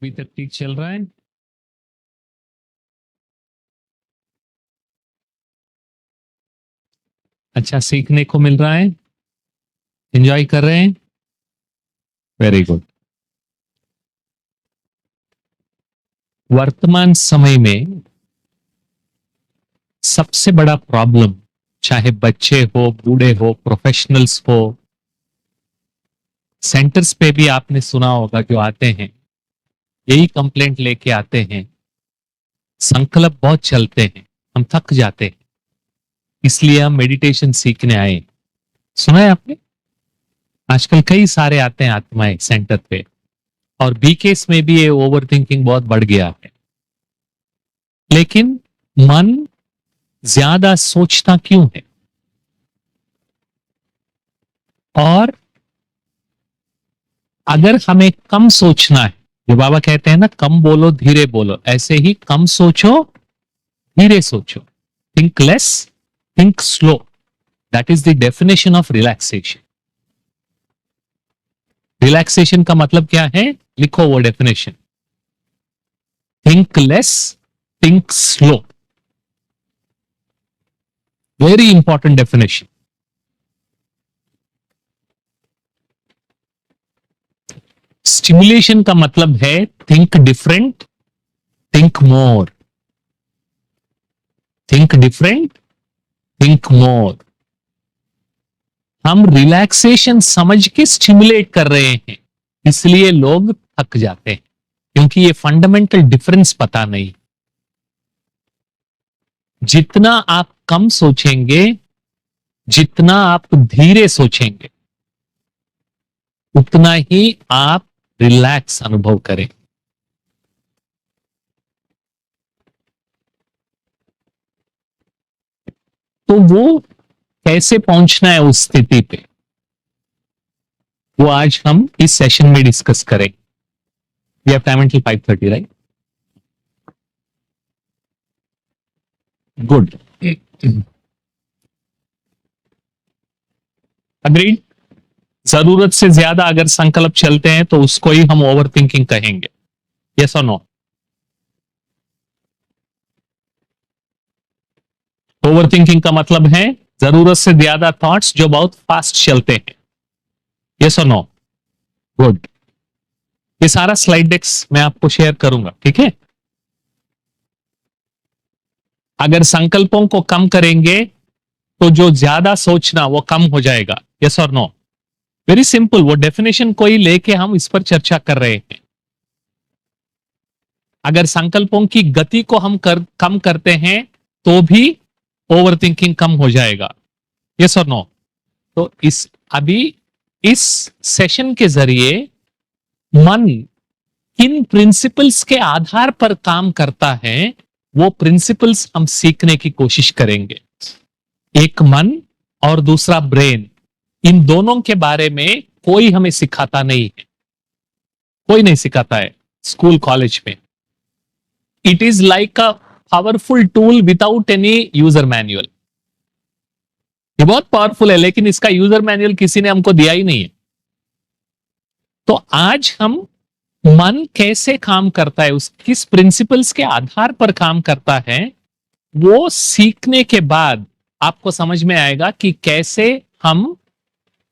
अभी तक ठीक चल रहा है? अच्छा सीखने को मिल रहा है? एंजॉय कर रहे हैं? Very good. वर्तमान समय में सबसे बड़ा प्रॉब्लम, चाहे बच्चे हो, बूढ़े हो, प्रोफेशनल्स हो, सेंटर्स पे भी आपने सुना होगा जो आते हैं, यही कंप्लेंट लेके आते हैं। संकल्प बहुत चलते हैं, हम थक जाते हैं, इसलिए हम मेडिटेशन सीखने आए। सुना है आपने? आजकल कई सारे आते हैं आत्माएं सेंटर पे, और बी केस में भी ये ओवर थिंकिंग बहुत बढ़ गया है। लेकिन मन ज्यादा सोचता क्यों है? और अगर हमें कम सोचना है, जो बाबा कहते हैं ना, कम बोलो धीरे बोलो, ऐसे ही कम सोचो धीरे सोचो। Think less, think slow. That is the definition of relaxation. Relaxation का मतलब क्या है? लिखो वो definition. Think less, think slow. Very important definition. Stimulation का मतलब है think different, think more. Think different, think more. हम रिलैक्सेशन समझ के स्टिमुलेट कर रहे हैं, इसलिए लोग थक जाते हैं, क्योंकि ये फंडामेंटल डिफरेंस पता नहीं। जितना आप कम सोचेंगे, जितना आप धीरे सोचेंगे, उतना ही आप रिलैक्स अनुभव करें। तो वो कैसे पहुंचना है उस स्थिति पे, वो आज हम इस सेशन में डिस्कस करें। We have time until 5:30, right? Good. Agreed. जरूरत से ज्यादा अगर संकल्प चलते हैं तो उसको ही हम ओवर थिंकिंग कहेंगे। Yes or no? Over thinking का मतलब है जरूरत से ज्यादा थॉट्स जो बहुत फास्ट चलते हैं। Yes or no? गुड। ये सारा स्लाइड डेक्स मैं आपको शेयर करूंगा, ठीक है? अगर संकल्पों को कम करेंगे तो जो ज्यादा सोचना वो कम हो जाएगा। Yes or no? Very simple. वो डेफिनेशन को ही लेके हम इस पर चर्चा कर रहे हैं। अगर संकल्पों की गति को हम कम करते हैं तो भी ओवर थिंकिंग कम हो जाएगा। Yes or no? तो अभी इस सेशन के जरिए मन किन प्रिंसिपल्स के आधार पर काम करता है, वो प्रिंसिपल्स हम सीखने की कोशिश करेंगे। एक मन और दूसरा ब्रेन, इन दोनों के बारे में कोई हमें सिखाता नहीं है, कोई नहीं सिखाता है स्कूल कॉलेज में। It is like a powerful tool without any user manual. ये बहुत पावरफुल है, लेकिन इसका यूजर मैनुअल किसी ने हमको दिया ही नहीं है। तो आज हम मन कैसे काम करता है, उस किस प्रिंसिपल्स के आधार पर काम करता है, वो सीखने के बाद आपको समझ में आएगा कि कैसे हम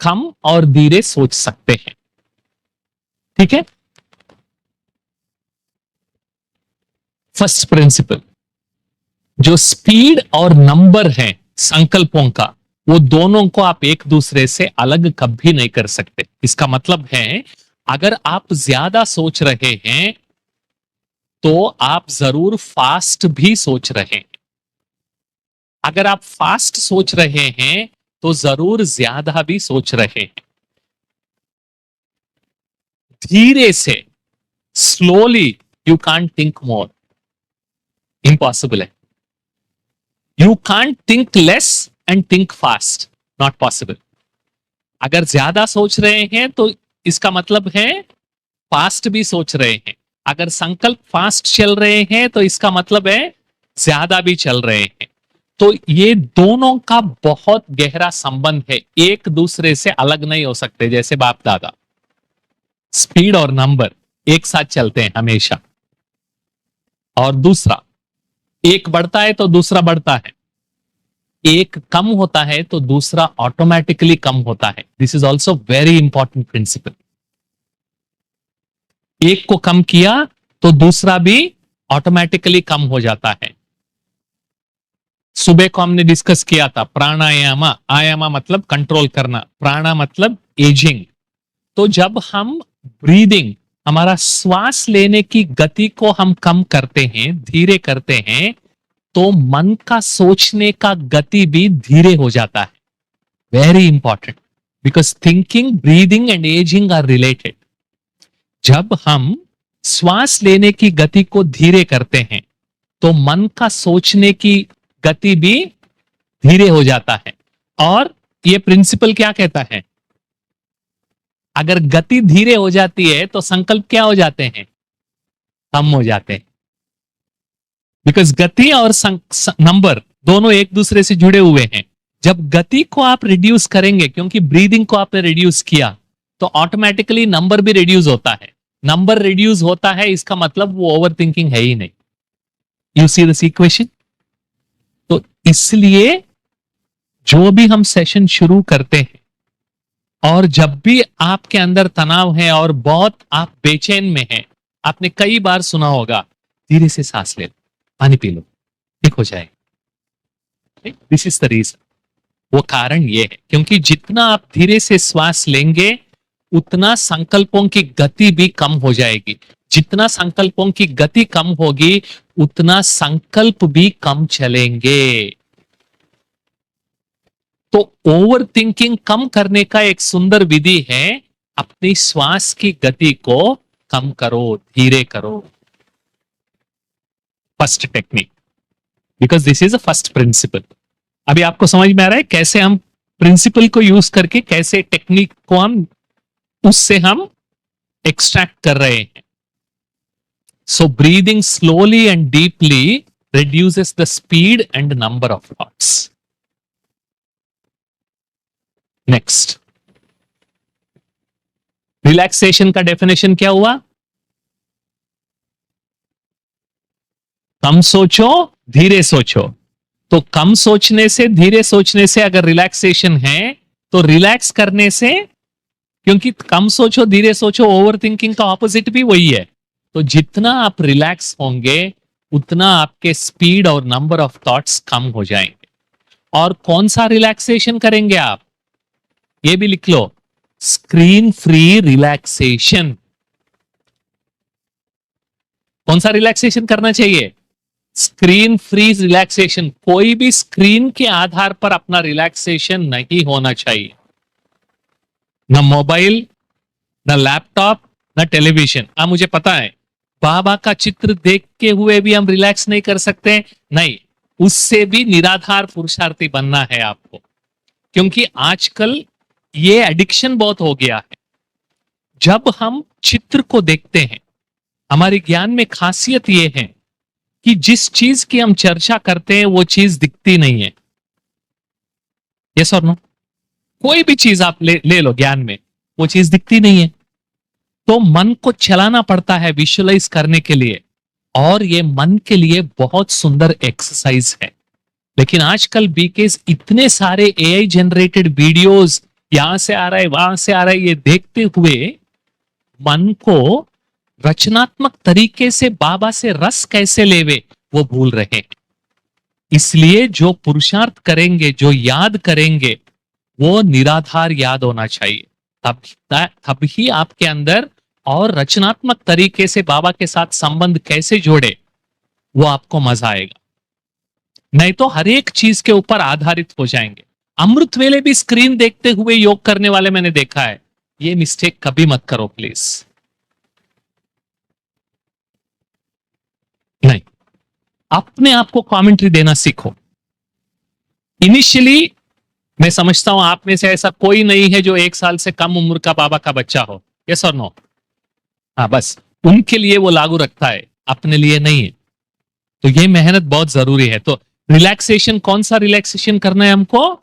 कम और धीरे सोच सकते हैं। ठीक है? फर्स्ट प्रिंसिपल, जो स्पीड और नंबर है संकल्पों का, वो दोनों को आप एक दूसरे से अलग कभी नहीं कर सकते। इसका मतलब है अगर आप ज्यादा सोच रहे हैं तो आप जरूर फास्ट भी सोच रहे हैं। अगर आप फास्ट सोच रहे हैं तो जरूर ज्यादा भी सोच रहे हैं। धीरे से, slowly, you can't think more. Impossible है। You can't think less and think fast. Not possible. अगर ज्यादा सोच रहे हैं तो इसका मतलब है फास्ट भी सोच रहे हैं। अगर संकल्प फास्ट चल रहे हैं तो इसका मतलब है ज्यादा भी चल रहे हैं। तो ये दोनों का बहुत गहरा संबंध है, एक दूसरे से अलग नहीं हो सकते। जैसे बाप दादा, स्पीड और नंबर, एक साथ चलते हैं हमेशा। और दूसरा, एक बढ़ता है तो दूसरा बढ़ता है, एक कम होता है तो दूसरा ऑटोमेटिकली कम होता है। This is also very important principal. एक को कम किया तो दूसरा भी ऑटोमेटिकली कम हो जाता है। सुबह को हमने डिस्कस किया था प्राणायामा। आयामा मतलब कंट्रोल करना, प्राणा मतलब एजिंग। तो जब हम ब्रीदिंग, हमारा श्वास लेने की गति को हम कम करते हैं, धीरे करते हैं, तो मन का सोचने का गति भी धीरे हो जाता है। Very important, because thinking, breathing and ageing are related. जब हम श्वास लेने की गति को धीरे करते हैं तो मन का सोचने की गति भी धीरे हो जाता है। और यह प्रिंसिपल क्या कहता है, अगर गति धीरे हो जाती है तो संकल्प क्या हो जाते हैं, कम हो जाते हैं। बिकॉज गति और नंबर दोनों एक दूसरे से जुड़े हुए हैं। जब गति को आप रिड्यूस करेंगे, क्योंकि ब्रीदिंग को आपने रिड्यूस किया, तो ऑटोमेटिकली नंबर भी रिड्यूस होता है। नंबर रिड्यूस होता है, इसका मतलब वो ओवर थिंकिंग है ही नहीं। You see this equation. तो इसलिए जो भी हम सेशन शुरू करते हैं, और जब भी आपके अंदर तनाव है और बहुत आप बेचैन में हैं, आपने कई बार सुना होगा, धीरे से सांस ले लो, पानी पी लो, ठीक हो जाएगा। This is the reason. वो कारण ये है क्योंकि जितना आप धीरे से श्वास लेंगे उतना संकल्पों की गति भी कम हो जाएगी। जितना संकल्पों की गति कम होगी उतना संकल्प भी कम चलेंगे। तो ओवर थिंकिंग कम करने का एक सुंदर विधि है, अपनी श्वास की गति को कम करो, धीरे करो। First technique, because this is a first principle. अभी आपको समझ में आ रहा है कैसे हम प्रिंसिपल को यूज करके कैसे टेक्निक को हम उससे हम एक्सट्रैक्ट कर रहे हैं। So breathing slowly and deeply reduces the speed and number of thoughts. Next, relaxation का डेफिनेशन क्या हुआ, कम सोचो, धीरे सोचो। तो कम सोचने से, धीरे सोचने से अगर रिलैक्सेशन है तो रिलैक्स करने से, क्योंकि कम सोचो धीरे सोचो, ओवर थिंकिंग का ऑपोजिट भी वही है। तो जितना आप रिलैक्स होंगे उतना आपके स्पीड और नंबर ऑफ थॉट्स कम हो जाएंगे। और कौन सा रिलैक्सेशन करेंगे आप, ये भी लिख लो, स्क्रीन फ्री रिलैक्सेशन। कौन सा रिलैक्सेशन करना चाहिए, स्क्रीन फ्री रिलैक्सेशन। कोई भी स्क्रीन के आधार पर अपना रिलैक्सेशन नहीं होना चाहिए, ना मोबाइल, ना लैपटॉप, ना टेलीविजन। मुझे पता है बाबा का चित्र देखते हुए भी हम रिलैक्स नहीं कर सकते, नहीं, उससे भी निराधार पुरुषार्थी बनना है आपको। क्योंकि आजकल ये एडिक्शन बहुत हो गया है। जब हम चित्र को देखते हैं, हमारे ज्ञान में खासियत ये है कि जिस चीज की हम चर्चा करते हैं वो चीज दिखती नहीं है। यस और नो, कोई भी चीज आप ले लो ज्ञान में, वो चीज दिखती नहीं है। तो मन को चलाना पड़ता है विजुअलाइज करने के लिए, और ये मन के लिए बहुत सुंदर एक्सरसाइज है। लेकिन आजकल बीकेस इतने सारे एआई जनरेटेड वीडियोस यहां से आ रहा है, वहां से आ रहा है, ये देखते हुए मन को रचनात्मक तरीके से बाबा से रस कैसे लेवे वो भूल रहे हैं। इसलिए जो पुरुषार्थ करेंगे, जो याद करेंगे, वो निराधार याद होना चाहिए। तब ही आपके अंदर और रचनात्मक तरीके से बाबा के साथ संबंध कैसे जोड़े वो आपको मजा आएगा। नहीं तो हर एक चीज के ऊपर आधारित हो जाएंगे। अमृत वेले भी स्क्रीन देखते हुए योग करने वाले मैंने देखा है। ये मिस्टेक कभी मत करो प्लीज। नहीं, अपने आप को कमेंट्री देना सीखो। इनिशियली मैं समझता हूं आप में से ऐसा कोई नहीं है जो 1 साल से कम उम्र का बाबा का बच्चा हो। Yes or no? हाँ, बस उनके लिए वो लागू रखता है, अपने लिए नहीं है। तो ये मेहनत बहुत जरूरी है। तो रिलैक्सेशन, कौन सा रिलैक्सेशन करना है हमको,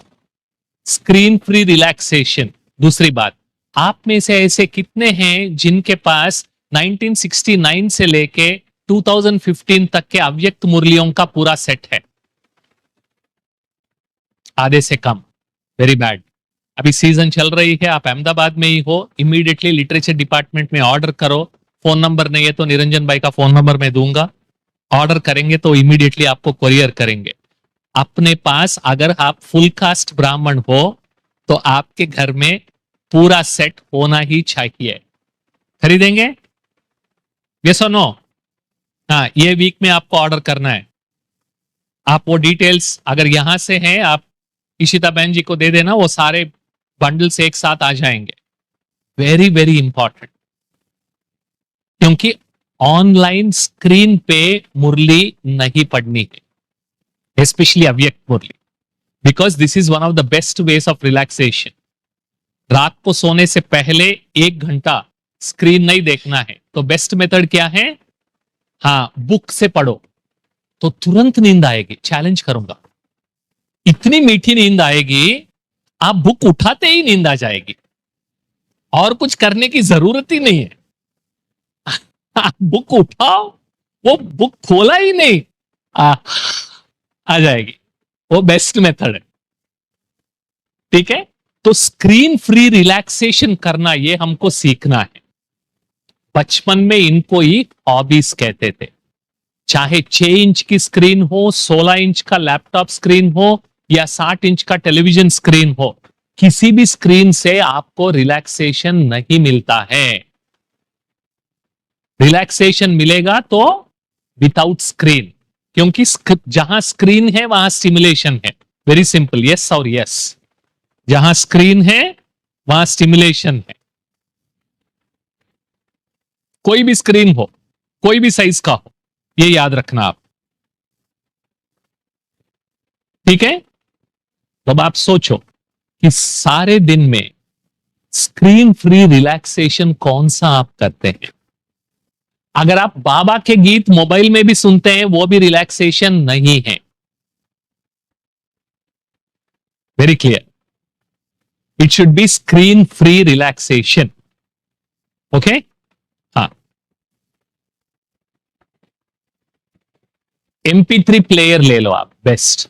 स्क्रीन फ्री रिलैक्सेशन। दूसरी बात, आप में से ऐसे कितने हैं जिनके पास 1969 से लेके 2015 तक के अव्यक्त मुरलियों का पूरा सेट है, आधे से कम। Very bad. अभी सीजन चल रही है, आप अहमदाबाद में ही हो, इमीडिएटली लिटरेचर डिपार्टमेंट में ऑर्डर करो। फोन नंबर नहीं है तो निरंजन भाई का फोन नंबर मैं दूंगा, ऑर्डर करेंगे तो इमीडिएटली आपको कोरियर करेंगे। अपने पास अगर आप फुल कास्ट ब्राह्मण हो तो आपके घर में पूरा सेट होना ही चाहिए। खरीदेंगे? Yes or no? हाँ, ये वीक में आपको ऑर्डर करना है। आप वो डिटेल्स अगर यहां से हैं, आप इशिता बहन जी को दे देना, वो सारे बंडल्स एक साथ आ जाएंगे। वेरी वेरी इंपॉर्टेंट, क्योंकि ऑनलाइन स्क्रीन पे मुरली नहीं पढ़नी है, specially Avyakt Murli, because this is one of the best ways of relaxation. रात को सोने से पहले 1 घंटा स्क्रीन नहीं देखना है, तो बेस्ट मेथड क्या है? हाँ, बुक से पढ़ो तो तुरंत नींद आएगी। चैलेंज करूंगा, इतनी मीठी नींद आएगी, आप बुक उठाते ही नींद आ जाएगी और कुछ करने की जरूरत ही नहीं है। आप बुक उठाओ, वो बुक खोला ही नहीं, आ जाएगी। वो बेस्ट मेथड है। ठीक है, तो स्क्रीन फ्री रिलैक्सेशन करना ये हमको सीखना है। बचपन में इनको ही हॉबीज कहते थे। चाहे 6 इंच की स्क्रीन हो, 16 इंच का लैपटॉप स्क्रीन हो या 60 इंच का टेलीविजन स्क्रीन हो, किसी भी स्क्रीन से आपको रिलैक्सेशन नहीं मिलता है। रिलैक्सेशन मिलेगा तो विदाउट स्क्रीन, क्योंकि जहां स्क्रीन है वहां स्टिमुलेशन है। वेरी सिंपल, यस और यस। जहां स्क्रीन है वहां स्टिमुलेशन है। कोई भी स्क्रीन हो, कोई भी साइज का हो, ये याद रखना आप। ठीक है, तो अब आप सोचो कि सारे दिन में स्क्रीन फ्री रिलैक्सेशन कौन सा आप करते हैं। अगर आप बाबा के गीत मोबाइल में भी सुनते हैं, वो भी रिलैक्सेशन नहीं है। Very clear, it should be screen free relaxation. Okay, हाँ। MP3 प्लेयर ले लो आप, बेस्ट।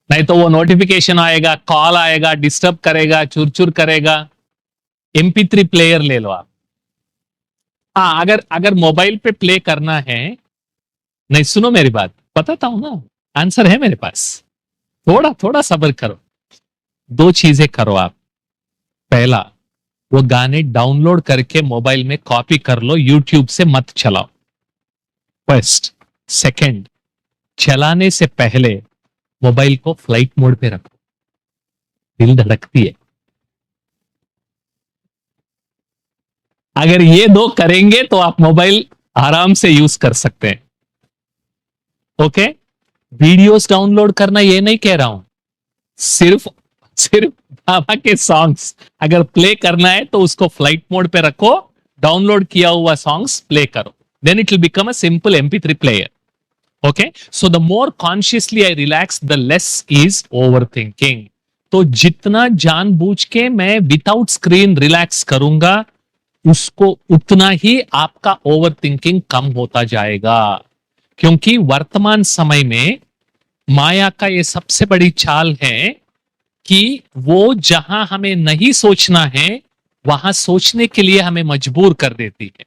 नहीं तो वो नोटिफिकेशन आएगा, कॉल आएगा, डिस्टर्ब करेगा, चुरचुर करेगा। MP3 प्लेयर ले लो आप। हाँ, अगर मोबाइल पे प्ले करना है, नहीं सुनो मेरी बात, बताता हूं ना, आंसर है मेरे पास। थोड़ा थोड़ा सब्र करो। 2 चीजें करो आप। पहला, वो गाने डाउनलोड करके मोबाइल में कॉपी कर लो, यूट्यूब से मत चलाओ। फर्स्ट। सेकंड, चलाने से पहले मोबाइल को फ्लाइट मोड पे रखो, दिल धड़कती है। अगर ये 2 करेंगे तो आप मोबाइल आराम से यूज कर सकते हैं। ओके, वीडियोस डाउनलोड करना ये नहीं कह रहा हूं, सिर्फ बाबा के सॉन्ग्स अगर प्ले करना है तो उसको फ्लाइट मोड पे रखो, डाउनलोड किया हुआ सॉन्ग्स प्ले करो, then it will become a simple MP3 player. Okay, so the more consciously I relax, the less is overthinking. तो जितना जानबूझ के मैं विदाउट स्क्रीन रिलैक्स करूंगा, उसको उतना ही आपका ओवरथिंकिंग कम होता जाएगा। क्योंकि वर्तमान समय में माया का ये सबसे बड़ी चाल है कि वो जहां हमें नहीं सोचना है, वहां सोचने के लिए हमें मजबूर कर देती है।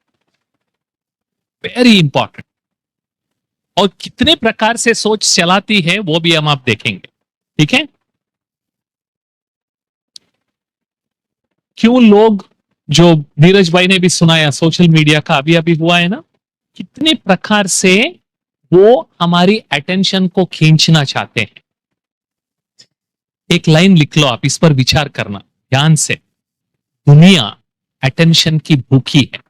Very important. और कितने प्रकार से सोच चलाती है वो भी हम आप देखेंगे। ठीक है, क्यों लोग, जो धीरज भाई ने भी सुनाया, सोशल मीडिया का अभी अभी हुआ है ना, कितने प्रकार से वो हमारी अटेंशन को खींचना चाहते हैं। एक लाइन लिख लो आप, इस पर विचार करना ध्यान से। दुनिया अटेंशन की भूखी है।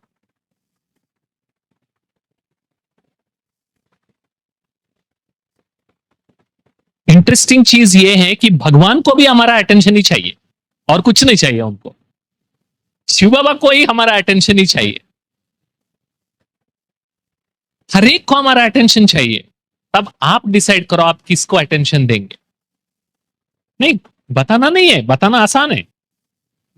इंटरेस्टिंग चीज ये है कि भगवान को भी हमारा अटेंशन ही चाहिए और कुछ नहीं चाहिए उनको। शिव बाबा को ही हमारा अटेंशन ही चाहिए। हर एक को हमारा अटेंशन चाहिए। तब आप डिसाइड करो आप किसको अटेंशन देंगे। नहीं, बताना नहीं है, बताना आसान है।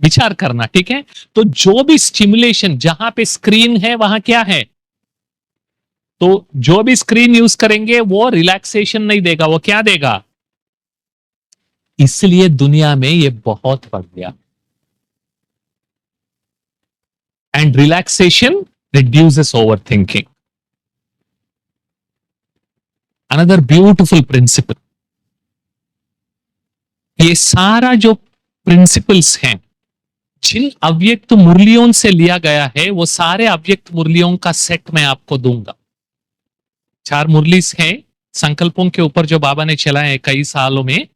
विचार करना, ठीक है। तो जो भी स्टिमुलेशन, जहां पे स्क्रीन है वहां क्या है, तो जो भी स्क्रीन यूज करेंगे वो रिलैक्सेशन नहीं देगा, वो क्या देगा। इसलिए दुनिया में ये बहुत बढ़ गया। And relaxation reduces over thinking. Another beautiful principle. ये सारा जो प्रिंसिपल्स हैं, जिन अव्यक्त मुरलियों से लिया गया है, वो सारे अव्यक्त मुरलियों का सेट मैं आपको दूंगा। 4 मुरलीस हैं संकल्पों के ऊपर जो बाबा ने चलाए हैं कई सालों में,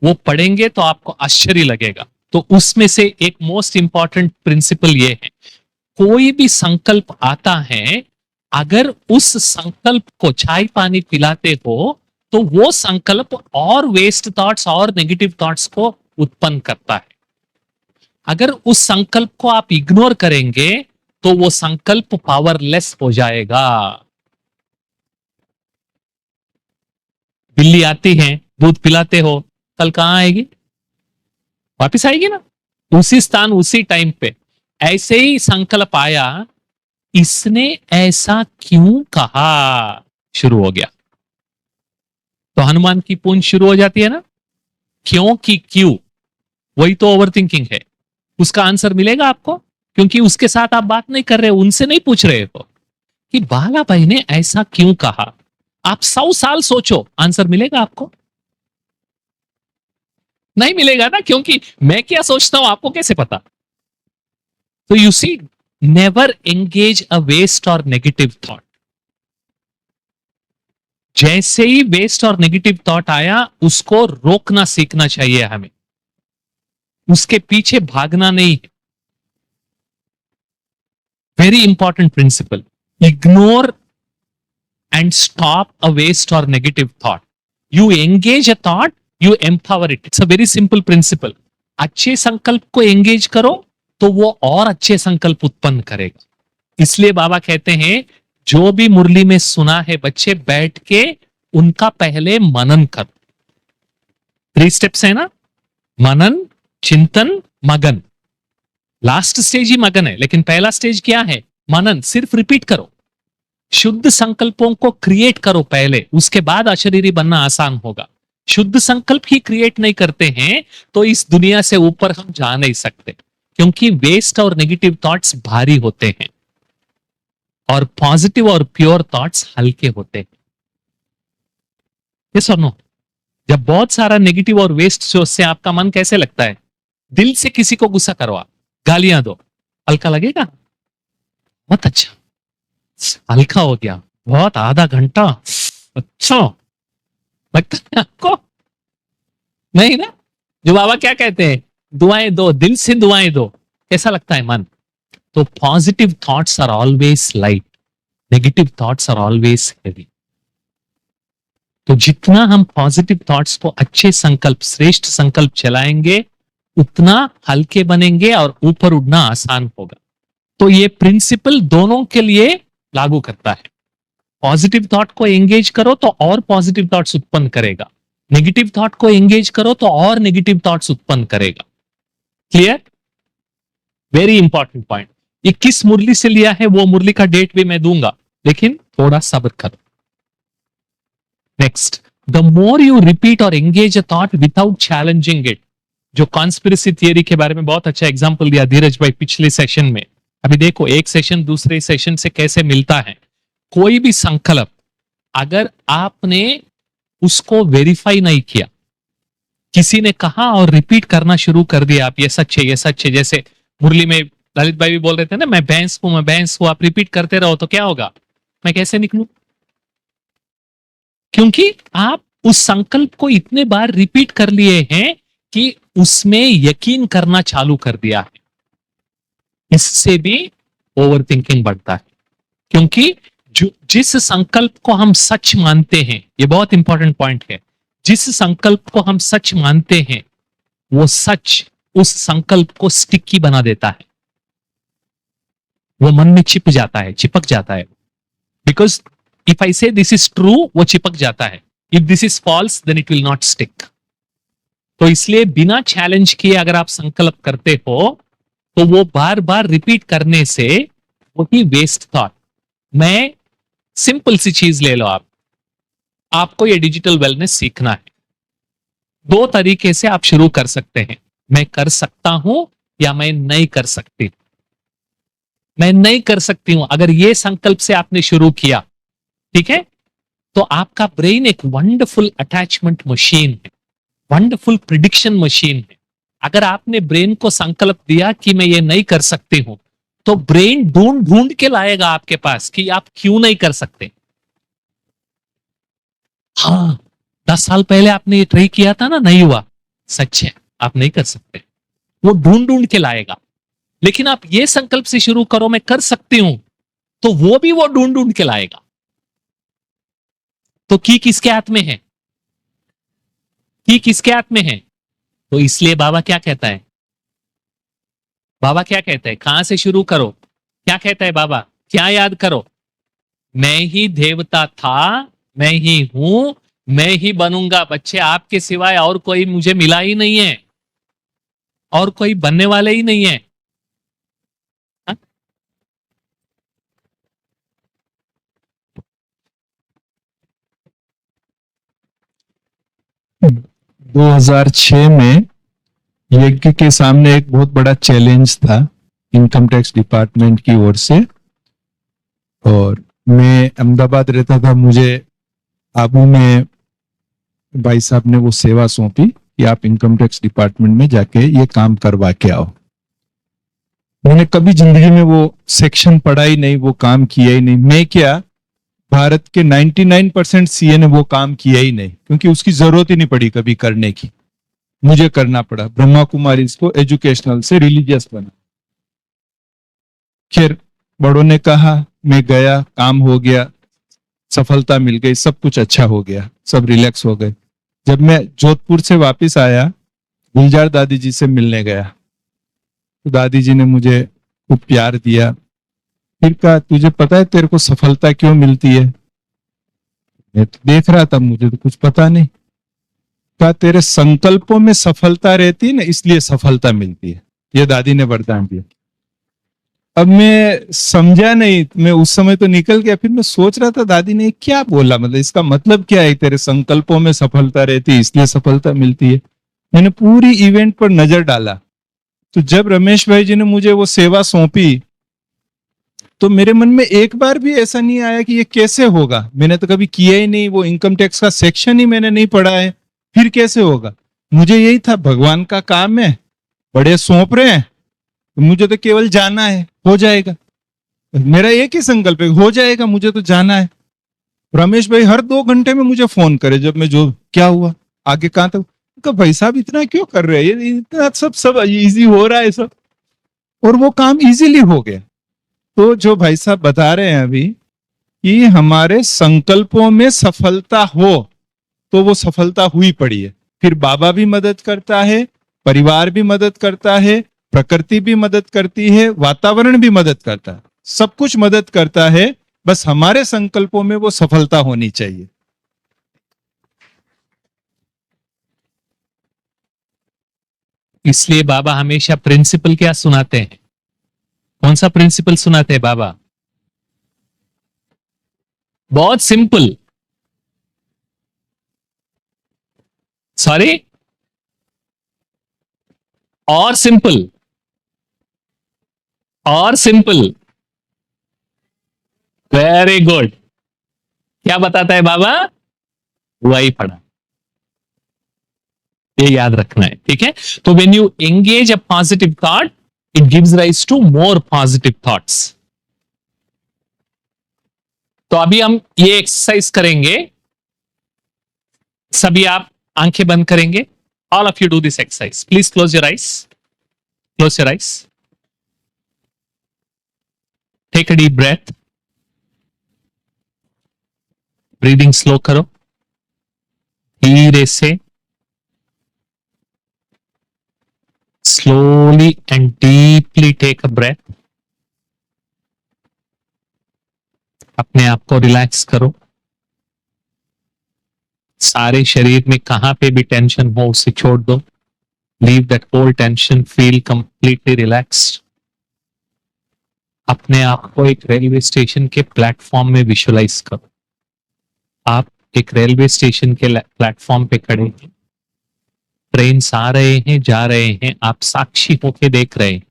वो पढ़ेंगे तो आपको आश्चर्य लगेगा। तो उसमें से एक मोस्ट इंपॉर्टेंट प्रिंसिपल ये है, कोई भी संकल्प आता है, अगर उस संकल्प को चाय पानी पिलाते हो तो वो संकल्प और वेस्ट थॉट्स और नेगेटिव थॉट्स को उत्पन्न करता है। अगर उस संकल्प को आप इग्नोर करेंगे तो वो संकल्प पावरलेस हो जाएगा। बिल्ली आती है, दूध पिलाते हो, कल कहां आएगी, वापिस आएगी ना, उसी स्थान उसी टाइम पे। ऐसे ही संकल्प आया, इसने ऐसा क्यों कहा, शुरू हो गया। तो हनुमान की पूंछ शुरू हो जाती है ना, क्यों की क्यों, वही तो ओवर थिंकिंग है। उसका आंसर मिलेगा आपको, क्योंकि उसके साथ आप बात नहीं कर रहे हो, उनसे नहीं पूछ रहे हो कि बाला भाई ने ऐसा क्यों कहा। आप 100 साल सोचो, आंसर मिलेगा आपको, नहीं मिलेगा ना, क्योंकि मैं क्या सोचता हूं आपको कैसे पता। तो you see, never engage a waste और नेगेटिव थॉट। जैसे ही वेस्ट और नेगेटिव थॉट आया, उसको रोकना सीखना चाहिए हमें, उसके पीछे भागना नहीं है। Very important principal, ignore and stop a waste or negative thought. You engage a thought, you empower it. It's a very simple principle. अच्छे संकल्प को एंगेज करो तो वो और अच्छे संकल्प उत्पन्न करेगा। इसलिए बाबा कहते हैं, जो भी मुरली में सुना है बच्चे, बैठ के उनका पहले मनन कर। 3 स्टेप्स है ना, मनन, चिंतन, मगन। लास्ट स्टेज ही मगन है, लेकिन पहला स्टेज क्या है, मनन। सिर्फ रिपीट करो, शुद्ध संकल्पों को क्रिएट करो पहले, उसके बाद अशरीरी बनना आसान होगा। शुद्ध संकल्प ही क्रिएट नहीं करते हैं तो इस दुनिया से ऊपर हम जा नहीं सकते, क्योंकि वेस्ट और नेगेटिव थॉट्स भारी होते हैं और पॉजिटिव और प्योर थॉट्स हल्के होते हैं। ये सुनो, जब बहुत सारा नेगेटिव और वेस्ट सोच से आपका मन कैसे लगता है, दिल से किसी को गुस्सा करो, आप गालियां दो, हल्का लगेगा, बहुत अच्छा, हल्का हो गया, बहुत, आधा घंटा, अच्छा लगता है आपको, नहीं ना। जो बाबा क्या कहते हैं, दुआएं दो, दिल से दुआएं दो, कैसा लगता है मन। तो positive thoughts are always light, negative thoughts are always heavy. तो जितना हम पॉजिटिव थॉट्स को, अच्छे संकल्प, श्रेष्ठ संकल्प चलाएंगे, उतना हल्के बनेंगे और ऊपर उड़ना आसान होगा। तो ये प्रिंसिपल दोनों के लिए लागू करता है। पॉजिटिव थॉट को एंगेज करो तो और पॉजिटिव थॉट्स उत्पन्न करेगा, नेगेटिव थॉट को एंगेज करो तो और नेगेटिव थॉट्स उत्पन्न करेगा। Clear, very important point. ये किस मुरली से लिया है, वो मुरली का डेट भी मैं दूंगा, लेकिन थोड़ा सब्र करो। Next, the more you repeat और engage a thought without challenging it. जो कॉन्स्पिरेसी थियरी के बारे में बहुत अच्छा एग्जांपल दिया धीरज भाई पिछले सेशन में। अभी देखो, एक सेशन दूसरे सेशन से कैसे मिलता है। कोई भी संकल्प, अगर आपने उसको वेरीफाई नहीं किया, किसी ने कहा और रिपीट करना शुरू कर दिया, आप ये सच है, ये सच है, जैसे मुरली में ललित भाई भी बोल रहे थे ना, मैं भैंस हूं, मैं भैंस हूं, आप रिपीट करते रहो तो क्या होगा, मैं कैसे निकलूं, क्योंकि आप उस संकल्प को इतने बार रिपीट कर लिए हैं कि उसमें यकीन करना चालू कर दिया है। इससे भी ओवर थिंकिंग बढ़ता है, क्योंकि जिस संकल्प को हम सच मानते हैं, ये बहुत इंपॉर्टेंट पॉइंट है, जिस संकल्प को हम सच मानते हैं वो सच उस संकल्प को स्टिकी बना देता है, वो मन में छिप जाता है, चिपक जाता है। बिकॉज इफ आई से दिस इज ट्रू, वो चिपक जाता है, if this is false then it will not stick. तो इसलिए बिना चैलेंज किए अगर आप संकल्प करते हो तो वो बार बार रिपीट करने से वही वेस्ट थॉट। मैं सिंपल सी चीज ले लो, आपको ये डिजिटल वेलनेस सीखना है। दो तरीके से आप शुरू कर सकते हैं, मैं कर सकता हूं या मैं नहीं कर सकती। मैं नहीं कर सकती हूं, अगर ये संकल्प से आपने शुरू किया, ठीक है, तो आपका ब्रेन एक वंडरफुल अटैचमेंट मशीन है, वंडरफुल प्रिडिक्शन मशीन है। अगर आपने ब्रेन को संकल्प दिया कि मैं ये नहीं कर सकती हूं, तो ब्रेन ढूंढ ढूंढ के लाएगा आपके पास कि आप क्यों नहीं कर सकते। हाँ, 10 साल पहले आपने ये ट्राई किया था ना, नहीं हुआ, सच है, आप नहीं कर सकते। वो ढूंढ ढूंढ के लाएगा। लेकिन आप ये संकल्प से शुरू करो, मैं कर सकती हूं, तो वो भी वो ढूंढ ढूंढ के लाएगा। तो की किसके हाथ में है? की किसके हाथ में है? तो इसलिए बाबा क्या कहता है? बाबा क्या कहता है? कहां से शुरू करो? क्या कहता है बाबा? क्या याद करो? मैं ही देवता था, मैं ही हूं, मैं ही बनूंगा बच्चे, आपके सिवाय और कोई मुझे मिला ही नहीं है, और कोई बनने वाले ही नहीं है। हा? 2006 में यज्ञ के सामने एक बहुत बड़ा चैलेंज था इनकम टैक्स डिपार्टमेंट की ओर से, और मैं अहमदाबाद रहता था। मुझे आबू में भाई साहब ने वो सेवा सौंपी कि आप इनकम टैक्स डिपार्टमेंट में जाके ये काम करवा के आओ। मैंने कभी जिंदगी में वो सेक्शन पढ़ा ही नहीं, वो काम किया ही नहीं। मैं क्या, भारत के 99% सीए ने वो काम किया ही नहीं, क्योंकि उसकी जरूरत ही नहीं पड़ी कभी करने की। मुझे करना पड़ा। ब्रह्मा कुमारीज को एजुकेशनल से रिलीजियस बना। खैर, बड़ों ने कहा, मैं गया, काम हो गया, सफलता मिल गई, सब कुछ अच्छा हो गया, सब रिलैक्स हो गए। जब मैं जोधपुर से वापस आया, गुलजार दादी जी से मिलने गया, तो दादी जी ने मुझे खूब प्यार दिया। फिर कहा, तुझे पता है तेरे को सफलता क्यों मिलती है? मैं तो देख रहा था, मुझे तो कुछ पता नहीं। कहा, तेरे संकल्पों में सफलता रहती है ना, इसलिए सफलता मिलती है। ये दादी ने वरदान दिया। अब मैं समझा नहीं, मैं उस समय तो निकल गया। फिर मैं सोच रहा था दादी ने क्या बोला, मतलब इसका मतलब क्या है? तेरे संकल्पों में सफलता रहती है इसलिए सफलता मिलती है। मैंने पूरी इवेंट पर नजर डाला, तो जब रमेश भाई जी ने मुझे वो सेवा सौंपी, तो मेरे मन में एक बार भी ऐसा नहीं आया कि ये कैसे होगा। मैंने तो कभी किया ही नहीं, वो इनकम टैक्स का सेक्शन ही मैंने नहीं पढ़ा है, फिर कैसे होगा? मुझे यही था, भगवान का काम है, बड़े सौंप रहे हैं, मुझे तो केवल जाना है, हो जाएगा। मेरा एक ही संकल्प है, हो जाएगा, मुझे तो जाना है। रमेश भाई हर 2 घंटे में मुझे फोन करे, जब मैं जो क्या हुआ, आगे कहां तक। तो भाई साहब इतना क्यों कर रहे हैं, ये इतना सब इजी हो रहा है सब, और वो काम इजीली हो गया। तो जो भाई साहब बता रहे हैं अभी कि हमारे संकल्पों में सफलता हो, तो वो सफलता हुई पड़ी है। फिर बाबा भी मदद करता है, परिवार भी मदद करता है, प्रकृति भी मदद करती है, वातावरण भी मदद करता है, सब कुछ मदद करता है। बस हमारे संकल्पों में वो सफलता होनी चाहिए। इसलिए बाबा हमेशा प्रिंसिपल क्या सुनाते हैं? कौन सा प्रिंसिपल सुनाते हैं बाबा? बहुत सिंपल। सॉरी, और सिंपल, और सिंपल। Very good. क्या बताता है बाबा? वही पढ़ा, ये याद रखना है, ठीक है। तो when you engage a positive thought, it gives rise to more positive thoughts. तो अभी हम ये एक्सरसाइज करेंगे, सभी आप आंखें बंद करेंगे। All of you do this exercise, please close your eyes, close your eyes, take a deep breath, breathing slow करो, धीरे से, slowly and deeply take a breath. अपने आप को रिलैक्स करो। सारे शरीर में कहां पे भी टेंशन हो उसे छोड़ दो। Leave that whole tension, feel completely relaxed. अपने आप को एक रेलवे स्टेशन के प्लेटफॉर्म में विजुअलाइज करो। आप एक रेलवे स्टेशन के प्लेटफॉर्म पे खड़े हैं, ट्रेन आ रहे हैं, जा रहे हैं, आप साक्षी होके देख रहे हैं।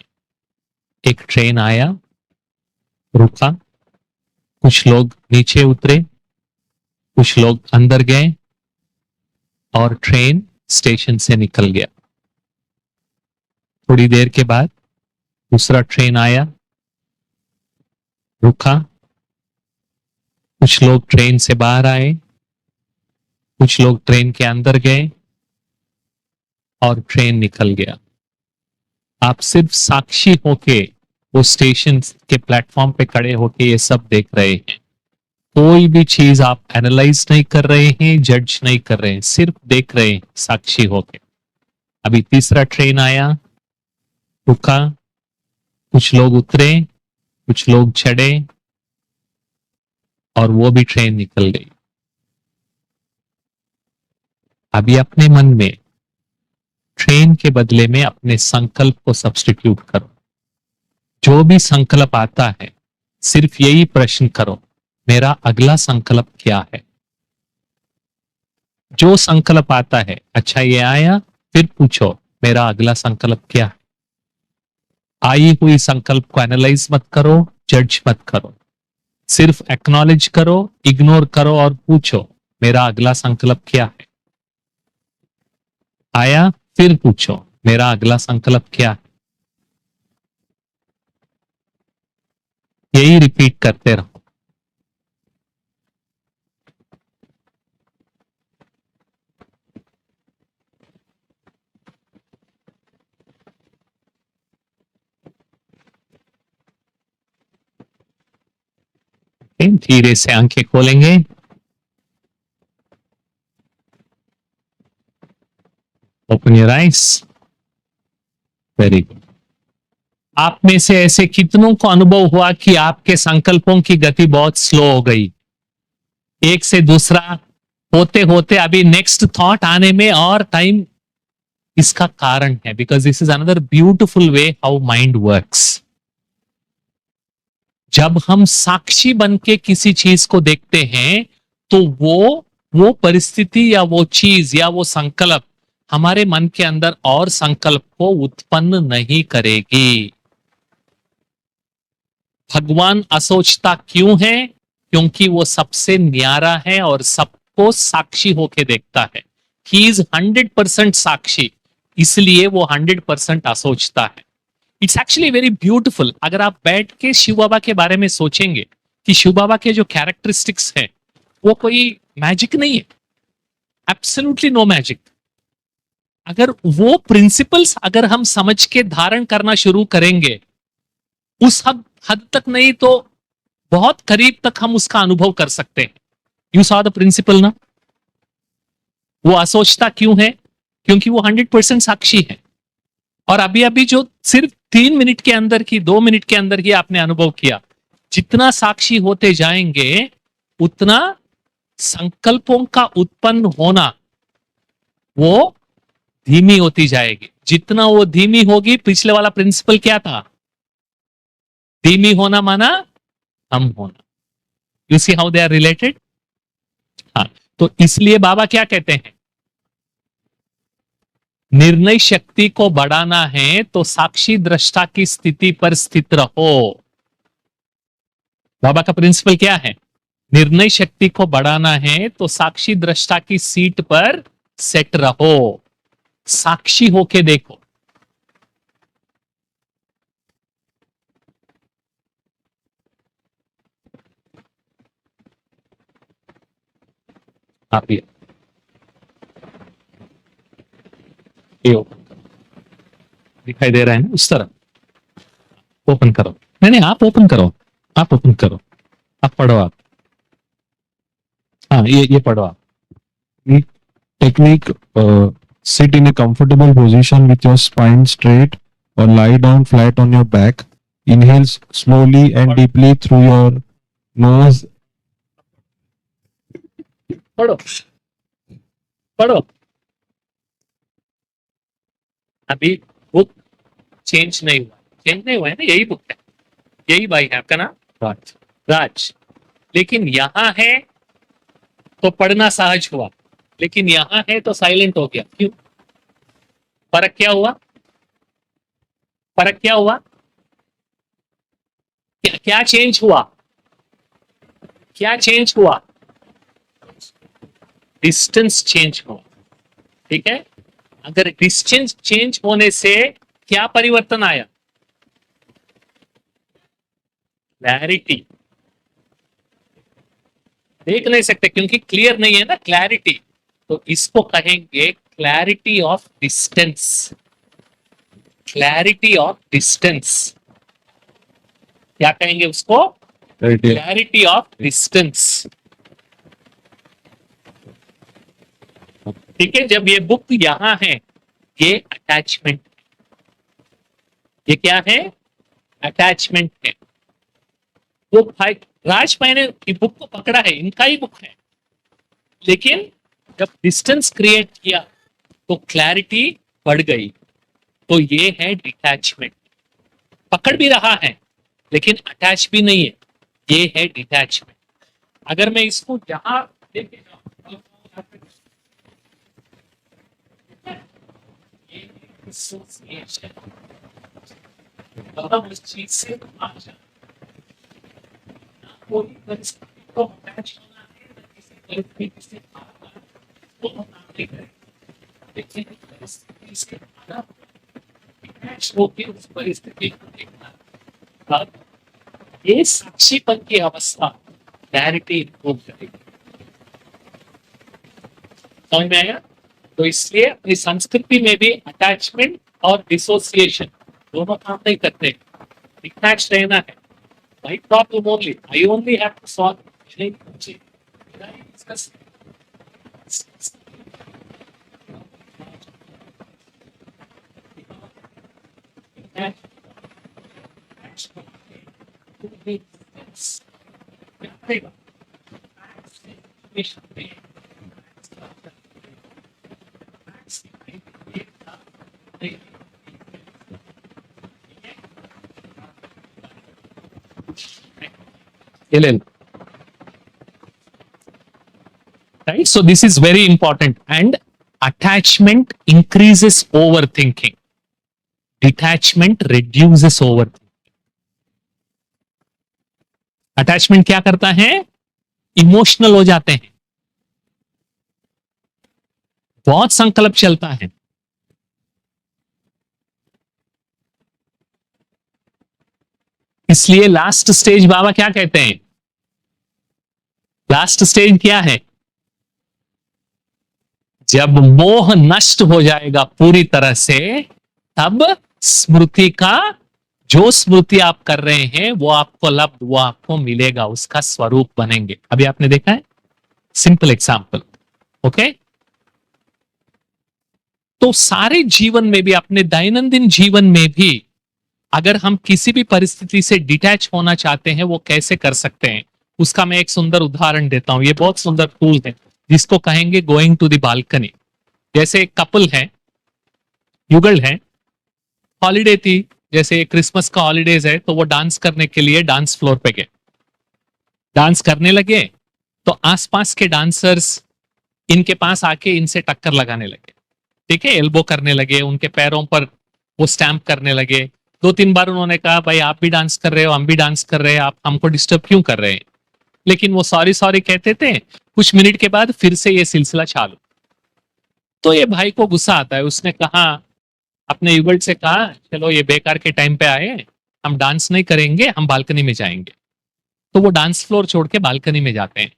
एक ट्रेन आया, रुका, कुछ लोग नीचे उतरे, कुछ लोग अंदर गए और ट्रेन स्टेशन से निकल गया। थोड़ी देर के बाद दूसरा ट्रेन आया, रुका, कुछ लोग ट्रेन से बाहर आए, कुछ लोग ट्रेन के अंदर गए और ट्रेन निकल गया। आप सिर्फ साक्षी होके वो स्टेशन के प्लेटफॉर्म पे खड़े होके ये सब देख रहे हैं। कोई भी चीज आप एनालाइज नहीं कर रहे हैं, जज नहीं कर रहे हैं, सिर्फ देख रहे हैं साक्षी होके। अभी तीसरा ट्रेन आया, रुका, कुछ लोग उतरे, कुछ लोग चढ़े और वो भी ट्रेन निकल गई। अभी अपने मन में ट्रेन के बदले में अपने संकल्प को सब्स्टिट्यूट करो। जो भी संकल्प आता है, सिर्फ यही प्रश्न करो, मेरा अगला संकल्प क्या है। जो संकल्प आता है, अच्छा ये आया, फिर पूछो मेरा अगला संकल्प क्या है। आई हुई संकल्प को एनालाइज मत करो, जज मत करो, सिर्फ एक्नॉलेज करो, इग्नोर करो और पूछो मेरा अगला संकल्प क्या है। आया, फिर पूछो मेरा अगला संकल्प क्या है। यही रिपीट करते रहो। धीरे से आंखें खोलेंगे। Open your eyes. Very good. आप में से ऐसे कितनों को अनुभव हुआ कि आपके संकल्पों की गति बहुत स्लो हो गई, एक से दूसरा होते होते अभी नेक्स्ट थॉट आने में और टाइम। इसका कारण है because this is another beautiful way how mind works. जब हम साक्षी बन के किसी चीज को देखते हैं तो वो परिस्थिति या वो चीज या वो संकल्प हमारे मन के अंदर और संकल्प को उत्पन्न नहीं करेगी। भगवान असोचता क्यों है? क्योंकि वो सबसे न्यारा है और सबको साक्षी होके देखता है। ही इज 100% साक्षी, इसलिए वो 100% असोचता है। It's actually very beautiful. अगर आप बैठ के शिव बाबा के बारे में सोचेंगे कि शिव बाबा के जो कैरेक्टरिस्टिक्स हैं वो कोई मैजिक नहीं है, एब्सोल्युटली नो मैजिक। अगर वो प्रिंसिपल्स अगर हम समझ के धारण करना शुरू करेंगे, उस हद तक नहीं तो बहुत करीब तक हम उसका अनुभव कर सकते हैं। यू सॉ द प्रिंसिपल ना। वो असोचता क्यों है? क्योंकि वो 100% साक्षी है। और अभी अभी जो सिर्फ 3 मिनट के अंदर की 2 मिनट के अंदर ही आपने अनुभव किया, जितना साक्षी होते जाएंगे उतना संकल्पों का उत्पन्न होना वो धीमी होती जाएगी। जितना वो धीमी होगी, पिछले वाला प्रिंसिपल क्या था? धीमी होना माना हम होना। You see how they are related. हाँ, तो इसलिए बाबा क्या कहते हैं? निर्णय शक्ति को बढ़ाना है तो साक्षी दृष्टा की स्थिति पर स्थित रहो। बाबा का प्रिंसिपल क्या है? निर्णय शक्ति को बढ़ाना है तो साक्षी दृष्टा की सीट पर सेट रहो, साक्षी होके देखो। आप ये ओपन करो, दिखाई दे रहा है ना उस तरह? ओपन करो। नहीं नहीं, आप ओपन करो, आप ओपन करो, आप पढ़ो आप। हाँ, ये पढ़ो आप। Technique, sit in a comfortable position with your spine straight or lie down flat on your back. Inhale slowly and deeply through your nose. पढ़ो पढ़ो। अभी बुक चेंज नहीं हुआ, चेंज नहीं हुआ है ना, यही बुक है, यही भाई है आपका नाम राज। राज। लेकिन यहां है तो पढ़ना सहज हुआ, लेकिन यहां है तो साइलेंट हो गया, क्यों? फर्क क्या हुआ? फर्क क्या हुआ? क्या चेंज हुआ? क्या चेंज हुआ? डिस्टेंस चेंज हुआ। ठीक है, अगर डिस्टेंस चेंज होने से क्या परिवर्तन आया? क्लैरिटी। देख नहीं सकते क्योंकि क्लियर नहीं है ना, क्लैरिटी। तो इसको कहेंगे clarity of distance. Clarity of distance क्या कहेंगे उसको? Clarity of distance. ठीक है, जब ये बुक यहां है, ये अटैचमेंट, ये क्या है? अटैचमेंट है। वो भाई राज मैंने बुक को पकड़ा है, इनका ही बुक है, लेकिन जब डिस्टेंस क्रिएट किया तो क्लैरिटी बढ़ गई। तो ये है डिटैचमेंट। पकड़ भी रहा है लेकिन अटैच भी नहीं है, ये है डिटैचमेंट। अगर मैं इसको जहां लेके जाऊं, ये dissociation, मतलब उस चीज से आ जाना, कोई परिस्थिति को अटैच होना है, ना किसी परिस्थिति से भागना, वो हम नहीं करें, लेकिन परिस्थिति से भागना, अटैच होकर उस परिस्थिति को देखना, अब ये साक्षीपन की अवस्था क्लैरिटी इंप्रूव करेगी। समझ में आया? तो इसलिए अपनी संस्कृति में भी अटैचमेंट और डिसोसिएशन दोनों काम नहीं करते, डिटैच रहना है। My problem only. I only have to solve. Did I discuss? Ellen. Right? So this is very important. And attachment increases overthinking. Detachment reduces overthinking. Attachment क्या करता है? इमोशनल हो जाते हैं, बहुत संकल्प चलता है। इसलिए लास्ट स्टेज बाबा क्या कहते हैं? लास्ट स्टेज क्या है? जब मोह नष्ट हो जाएगा पूरी तरह से, तब स्मृति का, जो स्मृति आप कर रहे हैं वो आपको लब्ध, वो आपको मिलेगा, उसका स्वरूप बनेंगे। अभी आपने देखा है, सिंपल एग्जाम्पल। ओके, तो सारे जीवन में भी, अपने दैनंदिन जीवन में भी, अगर हम किसी भी परिस्थिति से डिटैच होना चाहते हैं, वो कैसे कर सकते हैं, उसका मैं एक सुंदर उदाहरण देता हूं। ये बहुत सुंदर टूल है जिसको कहेंगे गोइंग टू द बालकनी। जैसे एक कपल है, युगल है, हॉलीडे थी, जैसे क्रिसमस का हॉलीडेज है, तो वो डांस करने के लिए डांस फ्लोर पे गए, डांस करने लगे। तो आसपास के डांसर्स इनके पास आके इनसे टक्कर लगाने लगे, ठीक है, एल्बो करने लगे, उनके पैरों पर वो स्टैम्प करने लगे। 2-3 बार उन्होंने कहा, भाई आप भी डांस कर रहे हो, हम भी डांस कर रहे हैं, आप हमको डिस्टर्ब क्यों कर रहे हैं? लेकिन वो सॉरी सॉरी कहते थे। कुछ मिनट के बाद फिर से ये सिलसिला चालू। तो ये भाई को गुस्सा आता है, उसने कहा, अपने युगल से कहा, चलो ये बेकार के टाइम पे आए, हम डांस नहीं करेंगे, हम बालकनी में जाएंगे। तो वो डांस फ्लोर छोड़ के बालकनी में जाते हैं।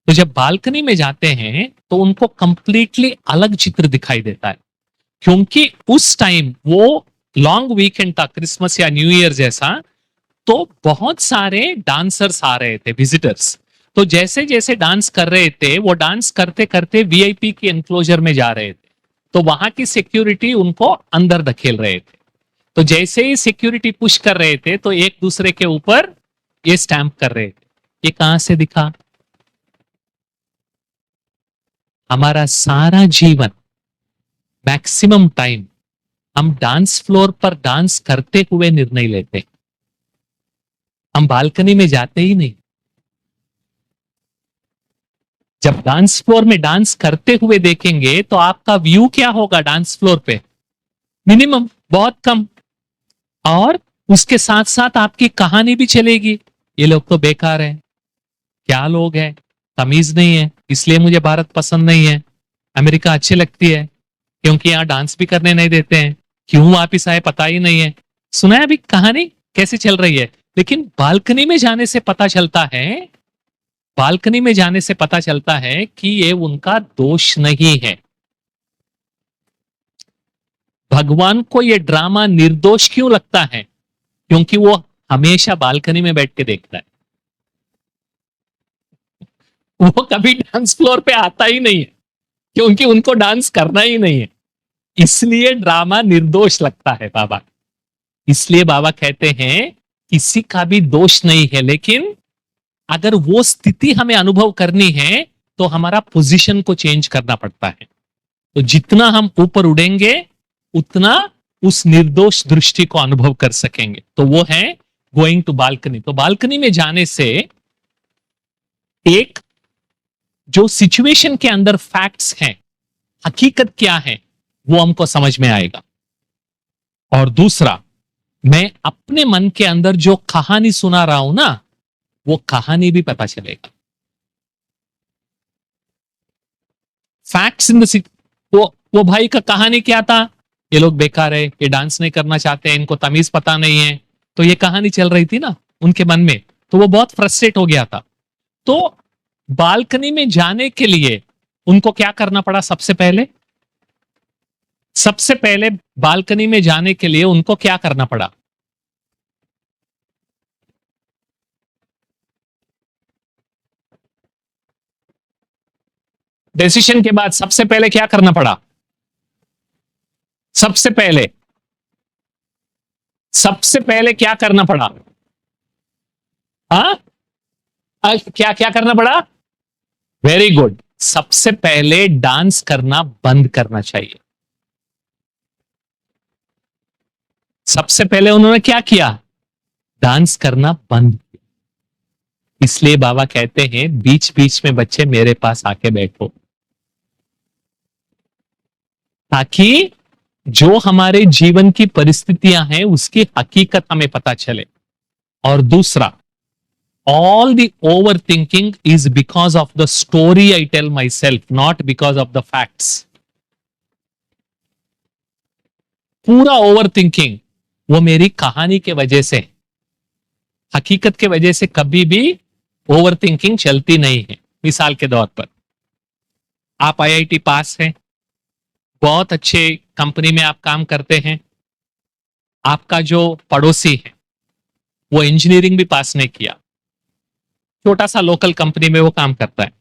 तो जब बालकनी में जाते हैं तो उनको कंप्लीटली अलग चित्र दिखाई देता है, क्योंकि उस टाइम वो लॉन्ग वीकेंड था, क्रिसमस या न्यू ईयर जैसा। तो बहुत सारे डांसर्स आ रहे थे, विजिटर्स। तो जैसे जैसे डांस कर रहे थे, वो डांस करते करते वीआईपी के एनक्लोजर में जा रहे थे। तो वहां की सिक्योरिटी उनको अंदर धकेल रहे थे। तो जैसे ही सिक्योरिटी पुश कर रहे थे, तो एक दूसरे के ऊपर ये स्टैंप कर रहे थे। ये कहां से दिखा? हमारा सारा जीवन, मैक्सिमम टाइम हम डांस फ्लोर पर डांस करते हुए निर्णय लेते हैं, हम बालकनी में जाते ही नहीं। जब डांस फ्लोर में डांस करते हुए देखेंगे तो आपका व्यू क्या होगा डांस फ्लोर पे? मिनिमम, बहुत कम। और उसके साथ साथ आपकी कहानी भी चलेगी, ये लोग तो बेकार हैं, क्या लोग हैं, तमीज नहीं है, इसलिए मुझे भारत पसंद नहीं है, अमेरिका अच्छी लगती है क्योंकि यहां डांस भी करने नहीं देते हैं, क्यों वापिस आए पता ही नहीं है। सुना है अभी कहानी कैसे चल रही है? लेकिन बालकनी में जाने से पता चलता है, बालकनी में जाने से पता चलता है कि ये उनका दोष नहीं है। भगवान को ये ड्रामा निर्दोष क्यों लगता है? क्योंकि वो हमेशा बालकनी में बैठ के देखता है, वो कभी डांस फ्लोर पे आता ही नहीं है क्योंकि उनको डांस करना ही नहीं है, इसलिए ड्रामा निर्दोष लगता है बाबा। इसलिए बाबा कहते हैं किसी का भी दोष नहीं है, लेकिन अगर वो स्थिति हमें अनुभव करनी है तो हमारा पोजीशन को चेंज करना पड़ता है। तो जितना हम ऊपर उड़ेंगे उतना उस निर्दोष दृष्टि को अनुभव कर सकेंगे। तो वो है गोइंग टू बालकनी। तो बालकनी में जाने से एक जो सिचुएशन के अंदर फैक्ट्स हैं, हकीकत क्या है, वो हमको समझ में आएगा। और दूसरा, मैं अपने मन के अंदर जो कहानी सुना रहा हूं ना, वो कहानी भी पता चलेगा। फैक्ट्स इन द वो भाई का कहानी क्या था? ये लोग बेकार है, ये डांस नहीं करना चाहते हैं, इनको तमीज पता नहीं है, तो ये कहानी चल रही थी ना उनके मन में, तो वो बहुत फ्रस्ट्रेट हो गया था। तो बालकनी में जाने के लिए उनको क्या करना पड़ा? सबसे पहले बालकनी में जाने के लिए उनको क्या करना पड़ा? डिसीजन के बाद सबसे पहले क्या करना पड़ा? सबसे पहले क्या करना पड़ा? हाँ, क्या क्या करना पड़ा? Very good. सबसे पहले डांस करना बंद करना चाहिए। सबसे पहले उन्होंने क्या किया? डांस करना बंद किया। इसलिए बाबा कहते हैं बीच बीच में बच्चे मेरे पास आके बैठो, ताकि जो हमारे जीवन की परिस्थितियां हैं उसकी हकीकत हमें पता चले। और दूसरा, all the overthinking is because of the story I tell myself, not because of the facts. पूरा ओवरथिंकिंग वो मेरी कहानी के वजह से, हकीकत के वजह से कभी भी ओवरथिंकिंग चलती नहीं है। मिसाल के तौर पर, आप आईआईटी पास हैं, बहुत अच्छे कंपनी में आप काम करते हैं, आपका जो पड़ोसी है वो इंजीनियरिंग भी पास नहीं किया, छोटा सा लोकल कंपनी में वो काम करता है।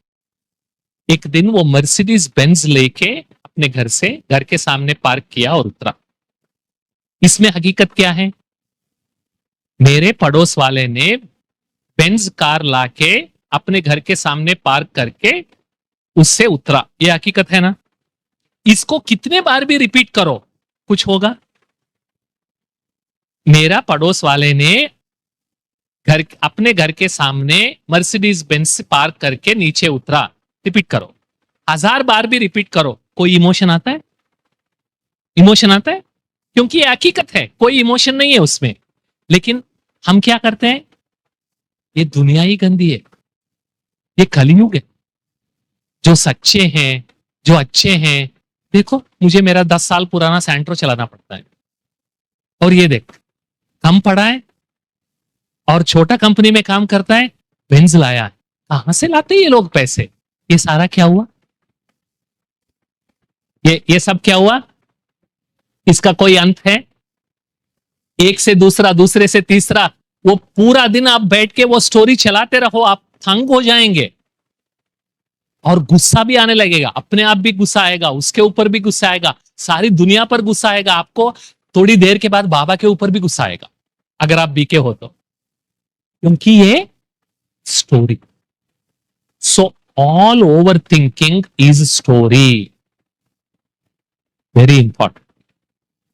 एक दिन वो मर्सिडीज बेंज लेके अपने घर के सामने पार्क किया और उतरा। इसमें हकीकत क्या है? मेरे पड़ोस वाले ने बेंज कार लाके अपने घर के सामने पार्क करके उससे उतरा, ये हकीकत है ना? इसको कितने बार भी रिपीट करो कुछ होगा? मेरा पड़ोस वाले ने अपने घर के सामने मर्सिडीज बेंज से पार्क करके नीचे उतरा, रिपीट करो, 1000 बार भी रिपीट करो, कोई इमोशन आता है? इमोशन आता है क्योंकि ये हकीकत है, कोई इमोशन नहीं है उसमें। लेकिन हम क्या करते हैं? ये दुनिया ही गंदी है, ये कलयुग है। जो सच्चे हैं, जो अच्छे हैं, देखो मुझे मेरा 10 साल पुराना सैंट्रो चलाना पड़ता है, और ये देख कम पड़ा है और छोटा कंपनी में काम करता है, बेंज लाया है। कहां से लाते ये लोग पैसे? ये सारा क्या हुआ? ये सब क्या हुआ? इसका कोई अंत है? एक से दूसरा, दूसरे से तीसरा, वो पूरा दिन आप बैठ के वो स्टोरी चलाते रहो, आप तंग हो जाएंगे और गुस्सा भी आने लगेगा। अपने आप भी गुस्सा आएगा, उसके ऊपर भी गुस्सा आएगा, सारी दुनिया पर गुस्सा आएगा। आपको थोड़ी देर के बाद बाबा के ऊपर भी गुस्सा आएगा अगर आप बीके हो तो, क्योंकि ये story. So all over thinking is story, very important.